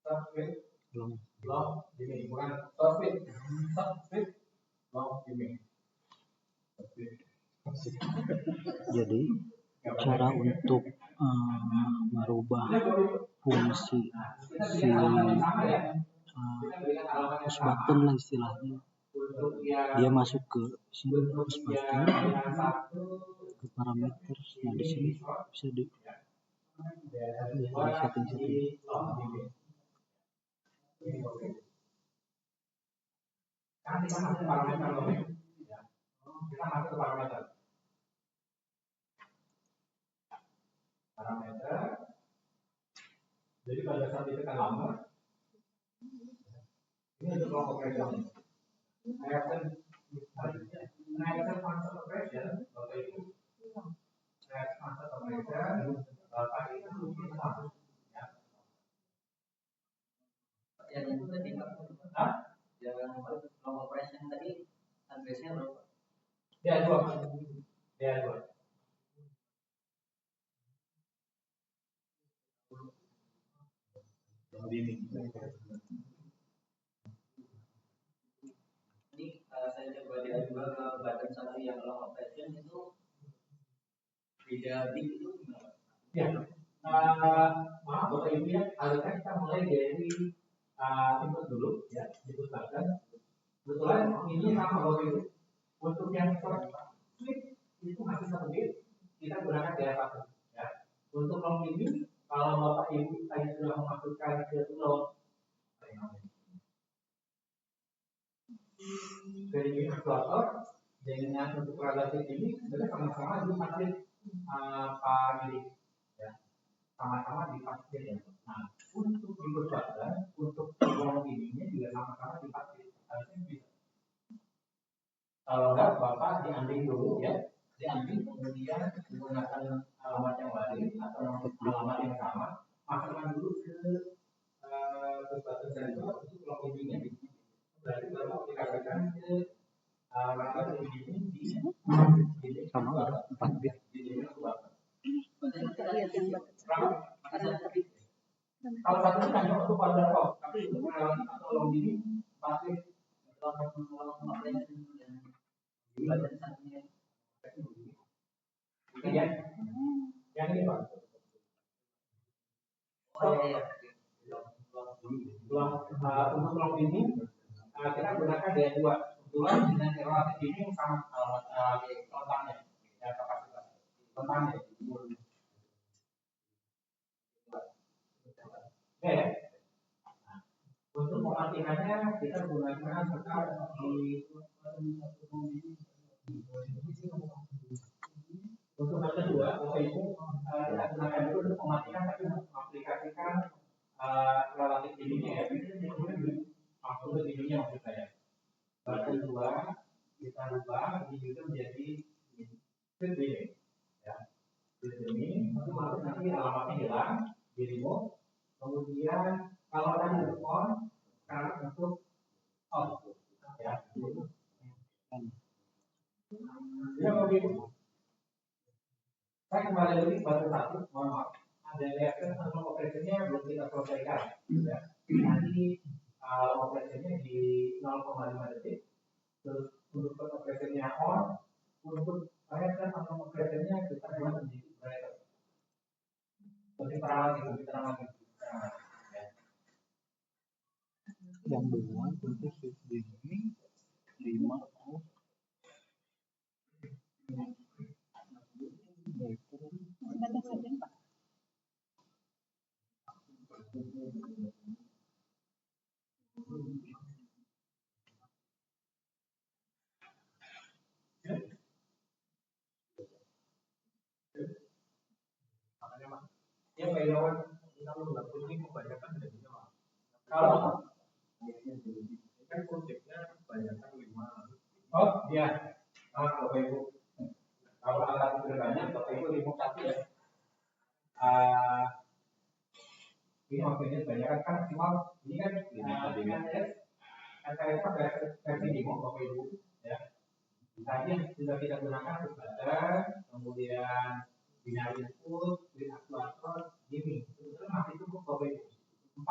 Stop switch, long, dimming. Bukan stop switch, long, dimming. Jadi cara untuk merubah fungsi si push button lah istilahnya, dia masuk ke sini push button ke parameter. Nah di sini bisa di setting. Kan kita masuk parameter, kita masuk ke parameter. Jadi pada saat ditekan lama, ini untuk long operation. Naikkan function operation, Bapak Ibu. Naikkan function operation, Bapak itu mungkin masuk. Yang itu tadi yang long operation tadi addressnya berapa? Dia 2. Ini saya coba lihat juga ke button 1 yang long operation itu beda bit itu gimana? Ya, maaf Bapak Ibu ya, harusnya kita mulai dari input dulu ya, input button. Kebetulan ini sama Bapak Ibu. Untuk yang short switch itu masih 1 bit, kita gunakan DR1 ya. Untuk long ini kalau Bapak Ibu tadi sudah memasukkan ke load dari ini explorer dengan untuk relatif ini sebenarnya sama-sama dipakai Pak Giri ya, sama-sama dipakai ya. Nah untuk input button untuk long ininya juga sama-sama dipakai, harusnya bisa. Kalau enggak Bapak diambil dulu ya, diambil kemudian menggunakan alamat yang lain atau alamat yang sama, masukkan dulu ke button sensor untuk login-nya. Berarti baru aplikasikan ke methode ini di sama 4 bit. Kita lihat yang parameter. Kalau satu ini hanya untuk pada kok, tapi untuk atau login pasti ini ya, yang ini Pak. Untuk login ini kita gunakan D2. Kebetulan dengan relatif ini sama kontaknya, ya kapasitas kontaknya. Oke. Untuk mematikannya kita gunakan tetap di untuk yang kedua, itu kita gunakan dulu untuk mematikan tapi mengaplikasikan relatif ininya ya. Maksudnya ininya maksud saya. Yang kedua kita rubah ini juga menjadi fit ini, ya. Fit ini nanti alamatnya hilang, di remove. Kemudian kalau tadi on, sekarang untuk off, ya. Ya begitu. Saya kembali lagi pada satu, mohon maaf. Ada reaction atau operasinya belum kita selesaikan, ya. Nanti operasinya di 0,5 detik. Terus untuk operasinya on, untuk reaction atau operasinya kita buat menjadi operator. Seperti terawat gitu. Yang dua untuk switch ini 5 off. Sebentar saja Pak. Ya Pak kalau ini kebanyakan jadinya kalau kan konsepnya kebanyakan 5. Oh iya, Bapak Ibu. Kalau alat itu banyak, Bapak Ibu remove satu ya. Ini maksudnya kebanyakan kan maksimal ini kan SKS versi demo Bapak Ibu ya. Tadi yang sudah kita gunakan button, kemudian binary input, bin aktuator, gaming. Itu masih cukup Bapak Ibu. 4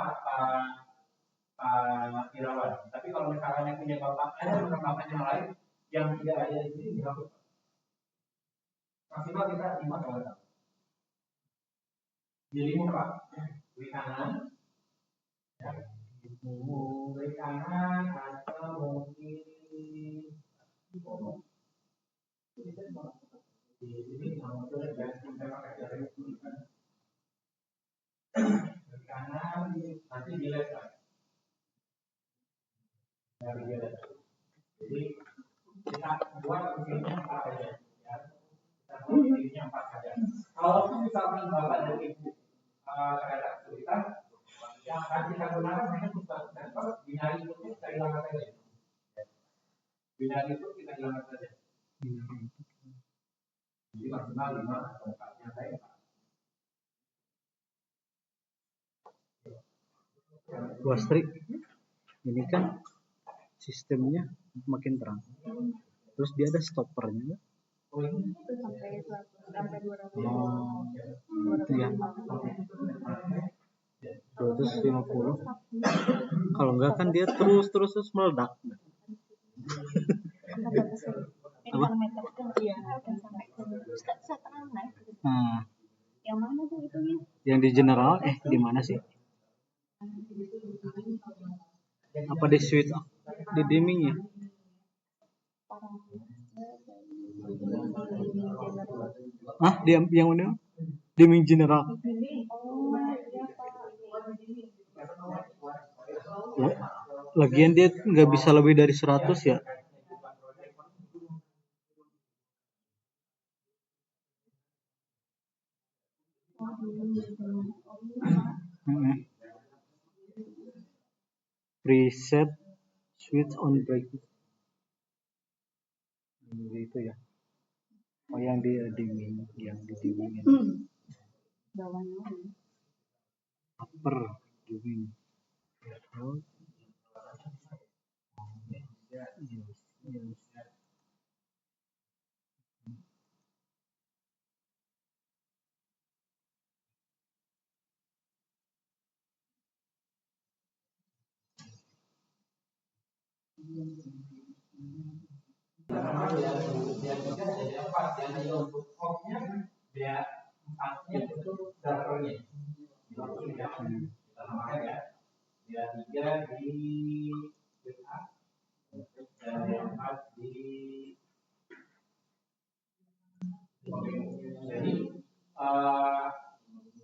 Irawan. Tapi kalau misalkan yang punya bapak ada perlengkapan yang lain yang tidak ada di sini dihapus. Maksimal kita 5 kali. Di 5 Pak. Klik kanan. Ya. Klik kanan atau mungkin di sini mau coba ya kita pakai cara ini kan. Klik kanan nanti delete Pak. Jadi kita buat isinya 4 saja ya. Kita buat isinya 4 saja. Kalau misalkan Bapak dan Ibu ada kesulitan yang akan kita gunakan hanya untuk sensor binary itu kita hilangkan saja. Binary itu kita hilangkan saja. Jadi maksimal 5 atau 4-nya saya. Wastri, ini kan sistemnya makin terang. Terus dia ada stoppernya nggak? Itu sampai 200. Oh, itu ya. 250. Kalau enggak kan dia terus meledak. Apa? Parameter dia sampai setelah naik. Yang mana tuh itunya? Yang di general di mana sih? Apa di switch di dimming ya? Di yang mana? Dimming general. Lagian dia nggak bisa lebih dari 100 ya. Preset switch on break gitu ya. Oh, yang di dimming, yang di dimmingin. Bawahnya. Upper dimming. Oh. Yes. Untuk off-nya dia 4-nya itu servernya. Kita namakan ya. Dia 3 di backup dan dia 4 di jadi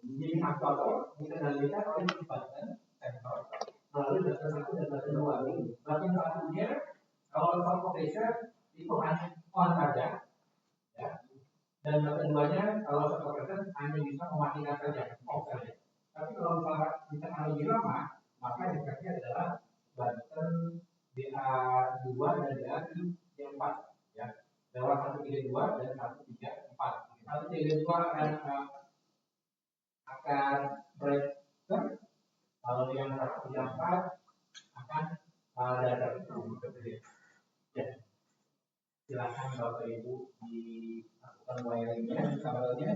di aktuator dikendalikan oleh button sensor melalui button 1 dan button 2. Button 1-nya kalau soft operation itu hanya on saja, ya. Dan button 2-nya kalau soft operation hanya bisa mematikan saja, off saja. Tapi kalau misalnya di teknologi lama, maka yang dipakai adalah button BA2 dan BA4, ya. Lewat 132 dan 134. 132 akan breaker, kalau yang 134 akan data. Ya. Silakan Bapak Ibu dilakukan wiringnya, kabelnya.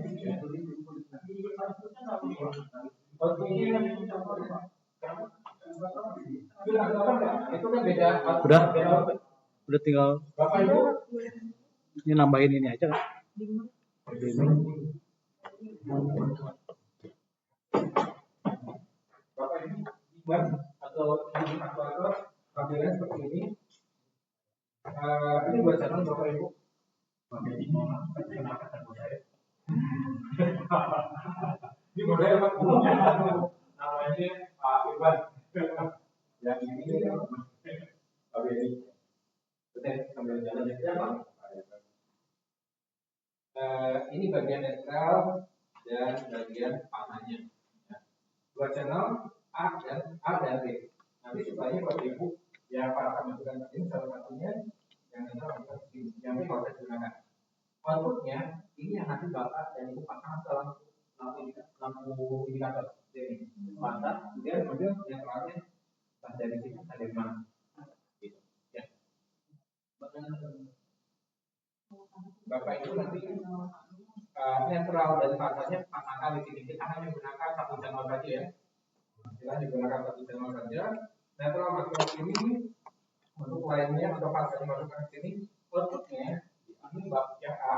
Itu kan beda. Udah tinggal. Bapak Ibu Ini nambahin ini aja kan? Bapak Ibu dimmer atau di aktuator kabelnya seperti ini. Ini buat channel Bapak Ibu. Ini model Pak. Namanya Pak Irwan. Yang ini kabel ini. Betul, sambil jalan ya Pak. Ini bagian netral dan bagian panahnya. Dua channel A dan B. Nanti supaya Bapak Ibu yang para pemasukan ini salah satunya yang netral yang B kalau saya gunakan. Outputnya ini yang nanti Bapak dan Ibu pasang ke lampu indikator ini. Mantap, kemudian yang terakhir dari sini dari mana? Gitu. Ya. Bapak Ibu nanti netral dan pasarnya pasangkan di sini. Kita hanya gunakan satu channel saja ya. Kita digunakan satu channel saja. Netral masuk ke sini. Untuk lainnya atau pasarnya masukkan ke sini. Outputnya ini yang A.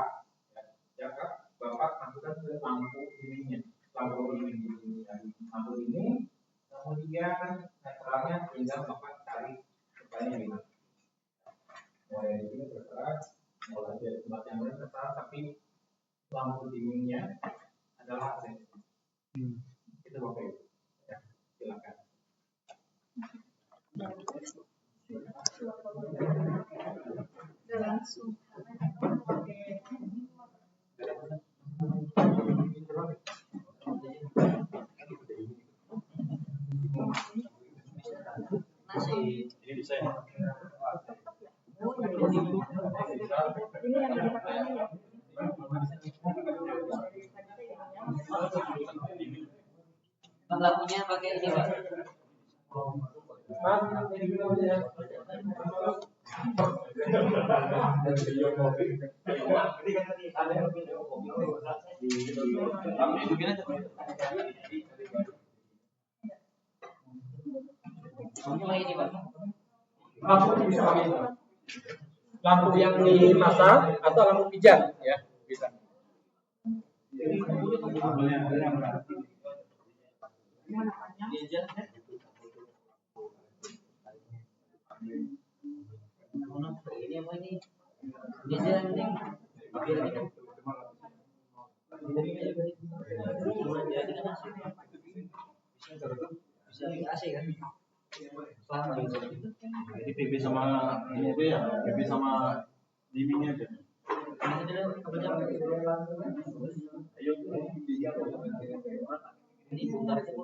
Yang A Bapak masukkan ke lampu ininya. Lampu ini. Kemudian netralnya tinggal Bapak cari supaya gimana. Mulai dari sini terserah. Mau dari tempat yang lain terserah, tapi lampu dimmingnya adalah AC. Itu Bapak Ibu. Ya, silakan. Langsung. Ini bisa ya. Ini yang dipakai ini ya. Lampunya pakai ini Pak. Ini Pak. Lampu bisa pakai itu. Lampu yang dipasang atau lampu pijar ya bisa. Ini apa ini? Diesel ini. Biar ini kan. Bisa AC kan? Jadi PB sama ini aja ya, PB sama dimmingnya aja. Ayo. Ini bentar aja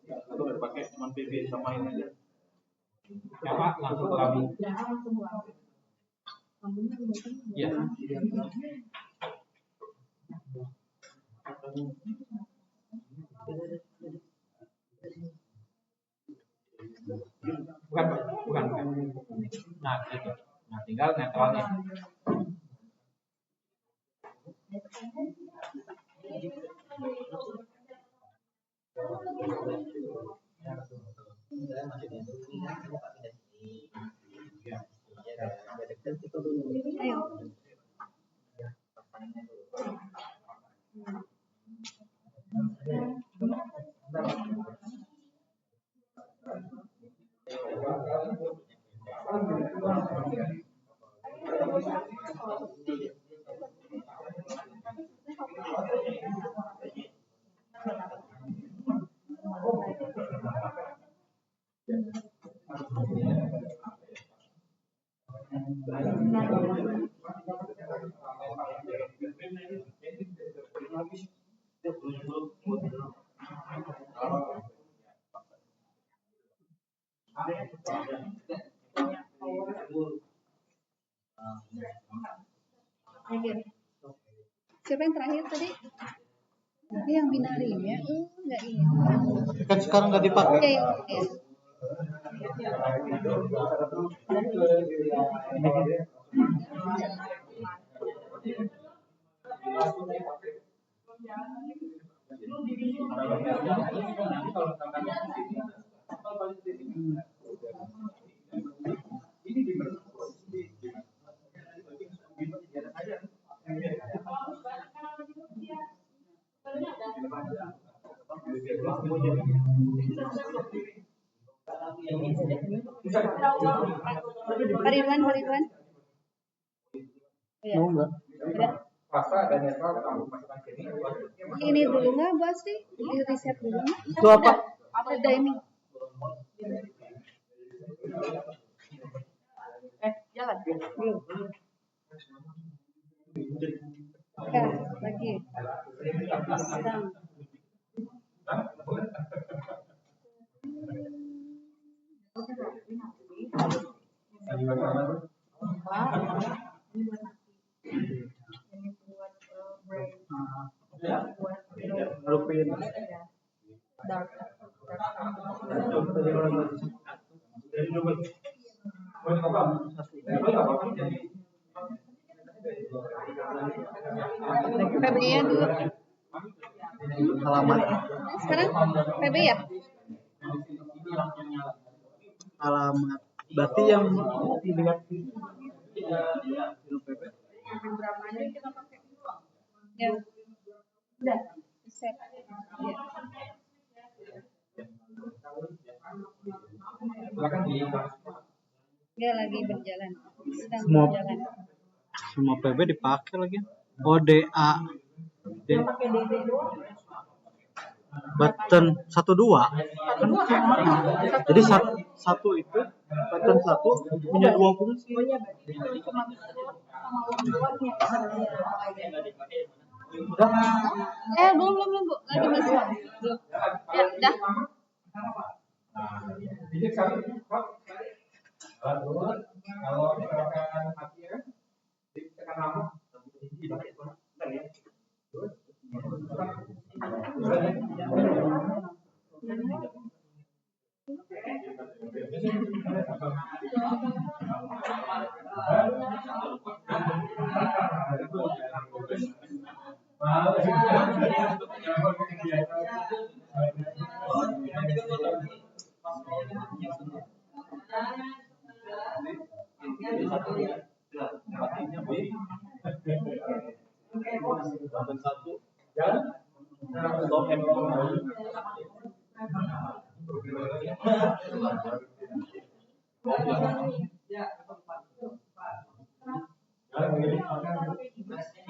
Atau dipakai cuma PB sama ini aja. Ya Pak, langsung ke lambung. Iya. Bukan. Nah, gitu. Nah, tinggal netralnya. Ayo. Siapa yang terakhir tadi? Ini yang binari ya? Enggak ini. Kan sekarang nggak dipakai. Oke. Pak Ridwan. Ya. Mau nggak? Rasa dan netral kamu masukkan sini. Ini dulu nggak Bu Asri? Di riset dulu nggak? Itu apa? Ada ini. Jalan. Belum. Ya, lagi. Sedang. Febri ya dulu. Halaman. Sekarang PB ya? Alamat. Berarti yang dilihat Ya. Udah. Set. Ya lagi berjalan. Sedang Semua- berjalan. semua PB dipakai lagi. ODA. Button 1-2. Jadi satu itu button 1 punya 2 fungsi. Udah. Belum Bu. Lagi bisa. Belum. Ya, udah. Jadi sekali, kalau misalkan mati ya, ditekan lambung,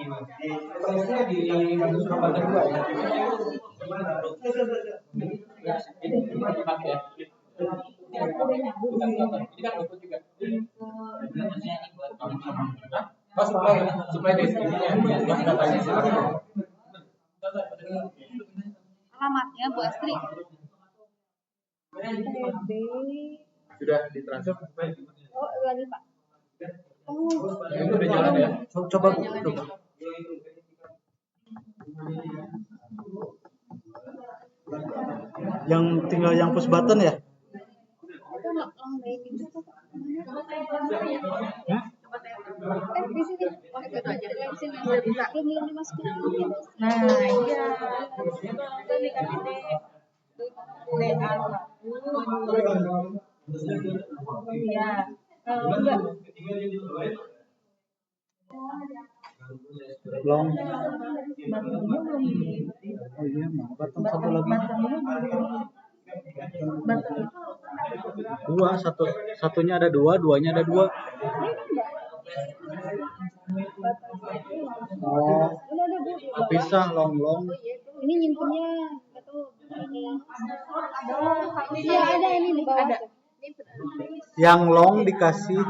Prosesnya di Surabaya 2 ya. Ini pakai ya. Ini kan output juga. Oh, supply di sini ya. Datanya silakan. Alamatnya Bu Astri. TB. Sudah ditransfer. Oh, lagi Pak. Oh, Ya, itu udah jalan ya. Coba Bu. Yang tinggal yang push button ya? itu long day itu Pak. Hah? Di sini. Oh, itu aja. Di sini udah bisa. Belum dimasukin lagi. Nah, iya. Itu dikasih DA 1. Iya. Enggak. Long. Baterainya belum di. Oh iya, button satu lagi. Baterainya belum. Baterai Dua, satunya ada dua, duanya ada dua. Oh, Udah Bu. pisah long. Ini nyimpennya itu ini. Iya ada ini di bawah. ada. Yang long dikasih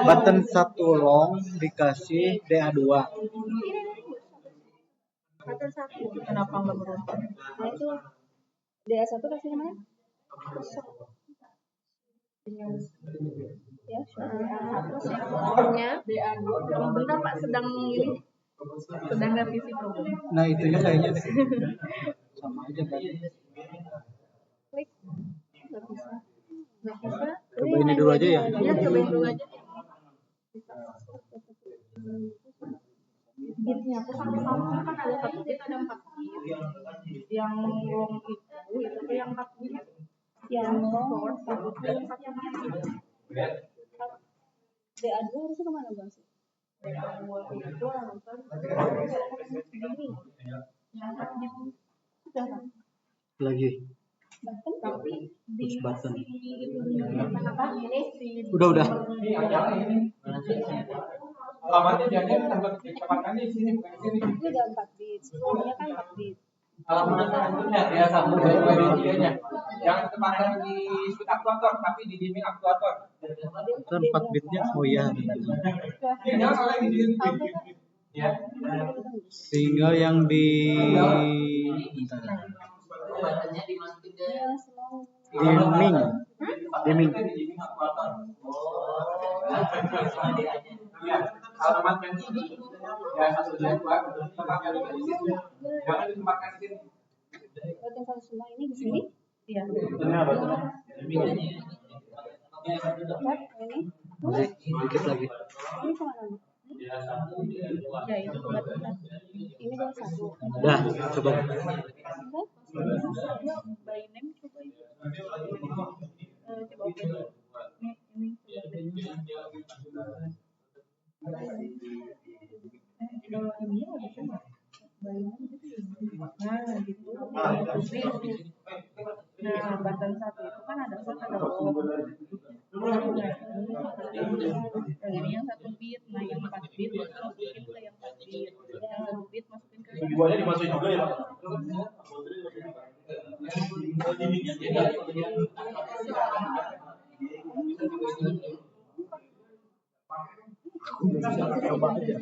button satu long dikasih DA2. Baterai 1. Kenapa enggak berubah? Nah itu DA1 kasih mana? Ya, Terus yang lainnya DA2 bentar Pak sedang revisi program. Nah itunya kayaknya deh. Sama aja berarti. klik. Nggak bisa. Coba ini dulu aja ya. Ya cobain dulu aja. Bitnya tuh sama kan ada 1 bit ada 4 bit. Yang long itu tuh yang 4 bit. Yang source itu yang 1 bit. DA2 harusnya kemana Bang? DA2 itu harusnya segini. Yang 4 bit sudah kan? Lagi. Tapi di Push button. apa ini si Udah. Alamatnya jangan tempatkannya di sini bukan di sini. Itu udah 4 bit. Sebelumnya kan 4 bit. Alamatnya dia 1, 2, 3 nya. Yang tempatkan di switch aktuator tapi di dimming aktuator. Kan 4 bitnya. Oh iya. Jangan salah di sini. Ya. Tinggal yang di Iya, selalu. dimming. Ya, alamatkan ini. Ya 1, 2, 3 tempatkan di sini. Jangan ditempatkan di sini. Button satu semua ini di sini. iya. Ini apa? Ini. Dikit lagi. Ini kemana? Ya itu baterai 1. Ini 21. Dah, coba. Enggak? By name coba itu. Coba open. Ini kalau ini harusnya nggak by name gitu ya. Nah gitu. Nah button 1 itu kan ada short ada long. Yang ini yang 1 bit, nah yang 4 bit itu masukin ke yang 4 bit, yang 1 bit masukin ke yang 4 bit. Dimasukin juga ya, Pak. Coba aja.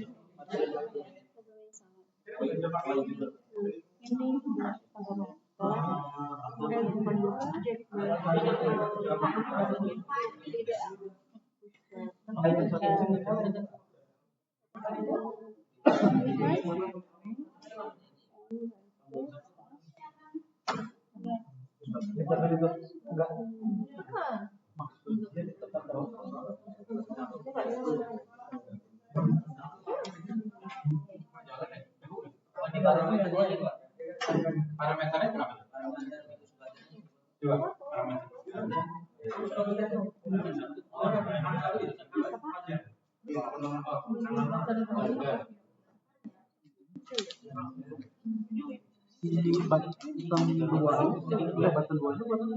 Ini Parameternya berapa? Coba parameter. Di button 2. Button 2 itu button.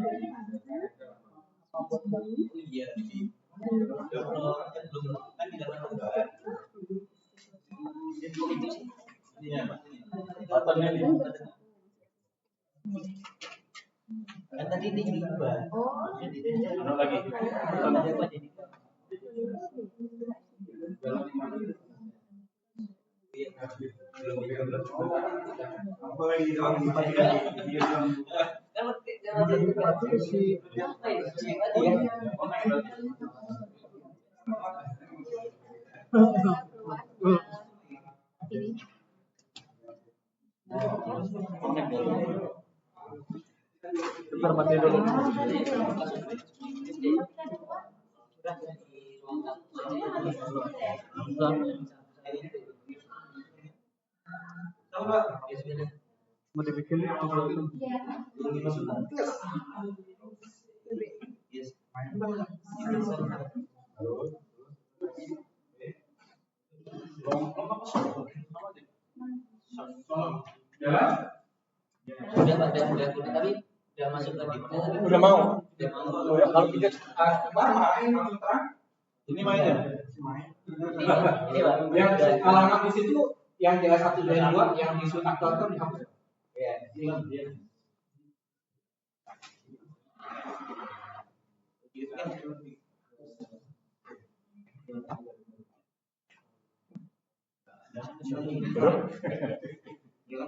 Iya. kan tidak menentukan. Itu sih. Kan tadi ini diubah. Mana lagi? Bentar mati dulu. Mau dibikin Tapi udah masuk lagi. Udah mau. Oh ya, Kalau tiga main langsung terang. Ini main ya? Ini Pak. Yang alamat di situ yang jelas 1 dan 2 yang di sunat tonton dihapus. Iya.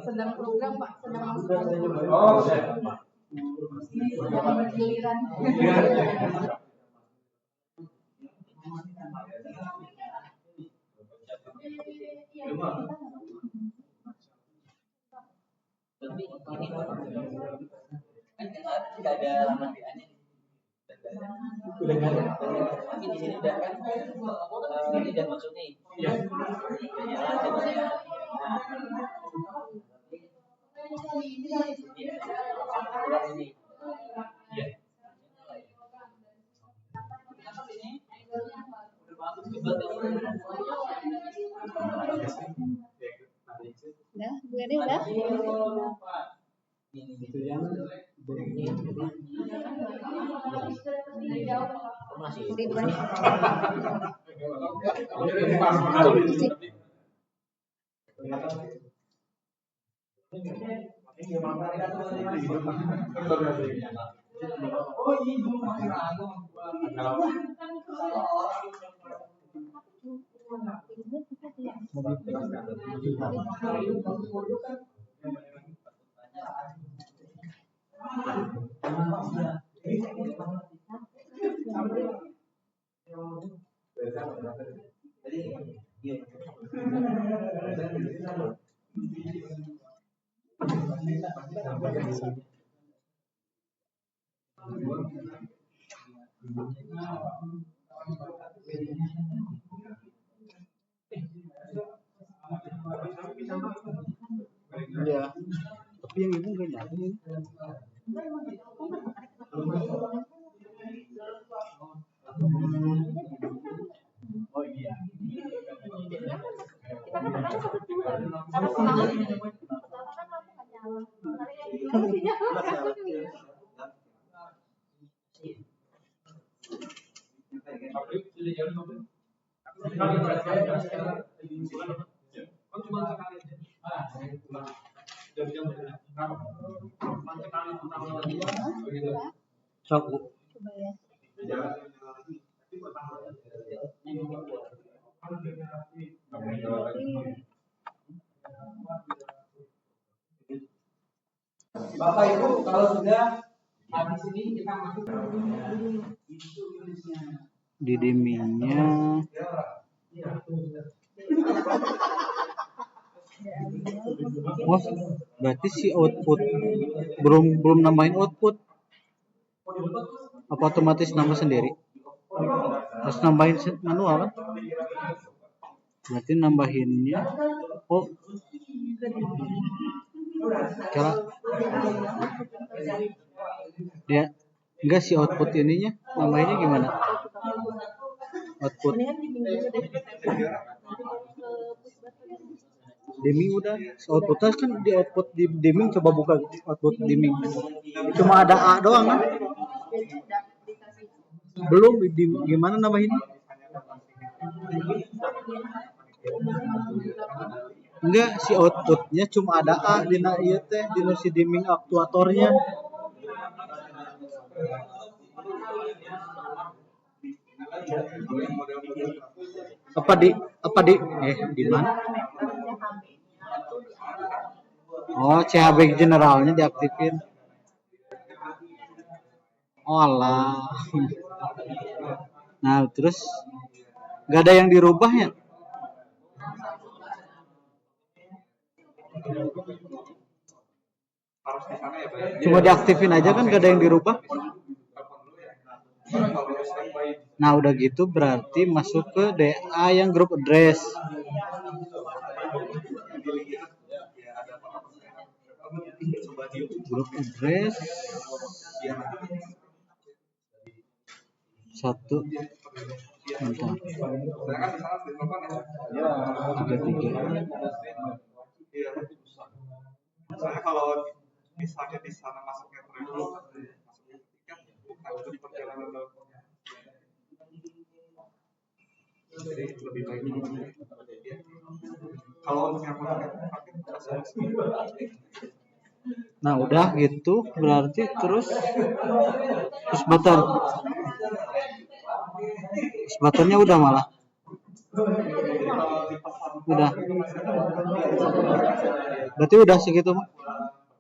Sedang program Pak, sedang masuk. Oh, Giliran. Tapi ini kan nggak ada alamat WA-nya. Udah nggak ada. Tapi di sini udah kan ini udah masuk nih. Iya. Ya, coba saya. Ini. Iya. Udah, Bu Ede udah. Itu yang Masih. Oh iya dulu masih ragu. Iya. Tapi yang ibu nggak nyari. Oh iya. Kita kan pertama satu dua. Kalau pertama kan lampu nggak nyala. Kalau sinyal Sok. Coba ya. Bapak Ibu kalau sudah habis ini kita masuk ke Di dimingnya. Oh, berarti si output belum nambahin output. Apa otomatis nambah sendiri? Harus nambahin manual kan? Berarti nambahinnya. Oh, cara ya enggak si output ininya nambahinnya gimana? Output dimming udah, outputnya kan di output di dimming, coba buka output dimming. Cuma ada A doang kan? Belum gimana nambahinnya? Enggak, si outputnya cuma ada A dina ieu teh dina si dimming aktuatornya. Apa di di mana? Oh, CHB generalnya diaktifin. Oh alah. Nah, terus nggak ada yang dirubah ya? Cuma diaktifin aja kan gak ada yang dirubah. Nah udah gitu berarti masuk ke DA yang group address. Group address 1 bentar 33. Misalnya kalau misalnya di sana masuknya travel, masuknya tiket, bukan itu di perjalanan teleponnya. Jadi lebih baik kalau untuk yang Nah udah gitu berarti terus buttonnya udah malah udah berarti udah segitu mah.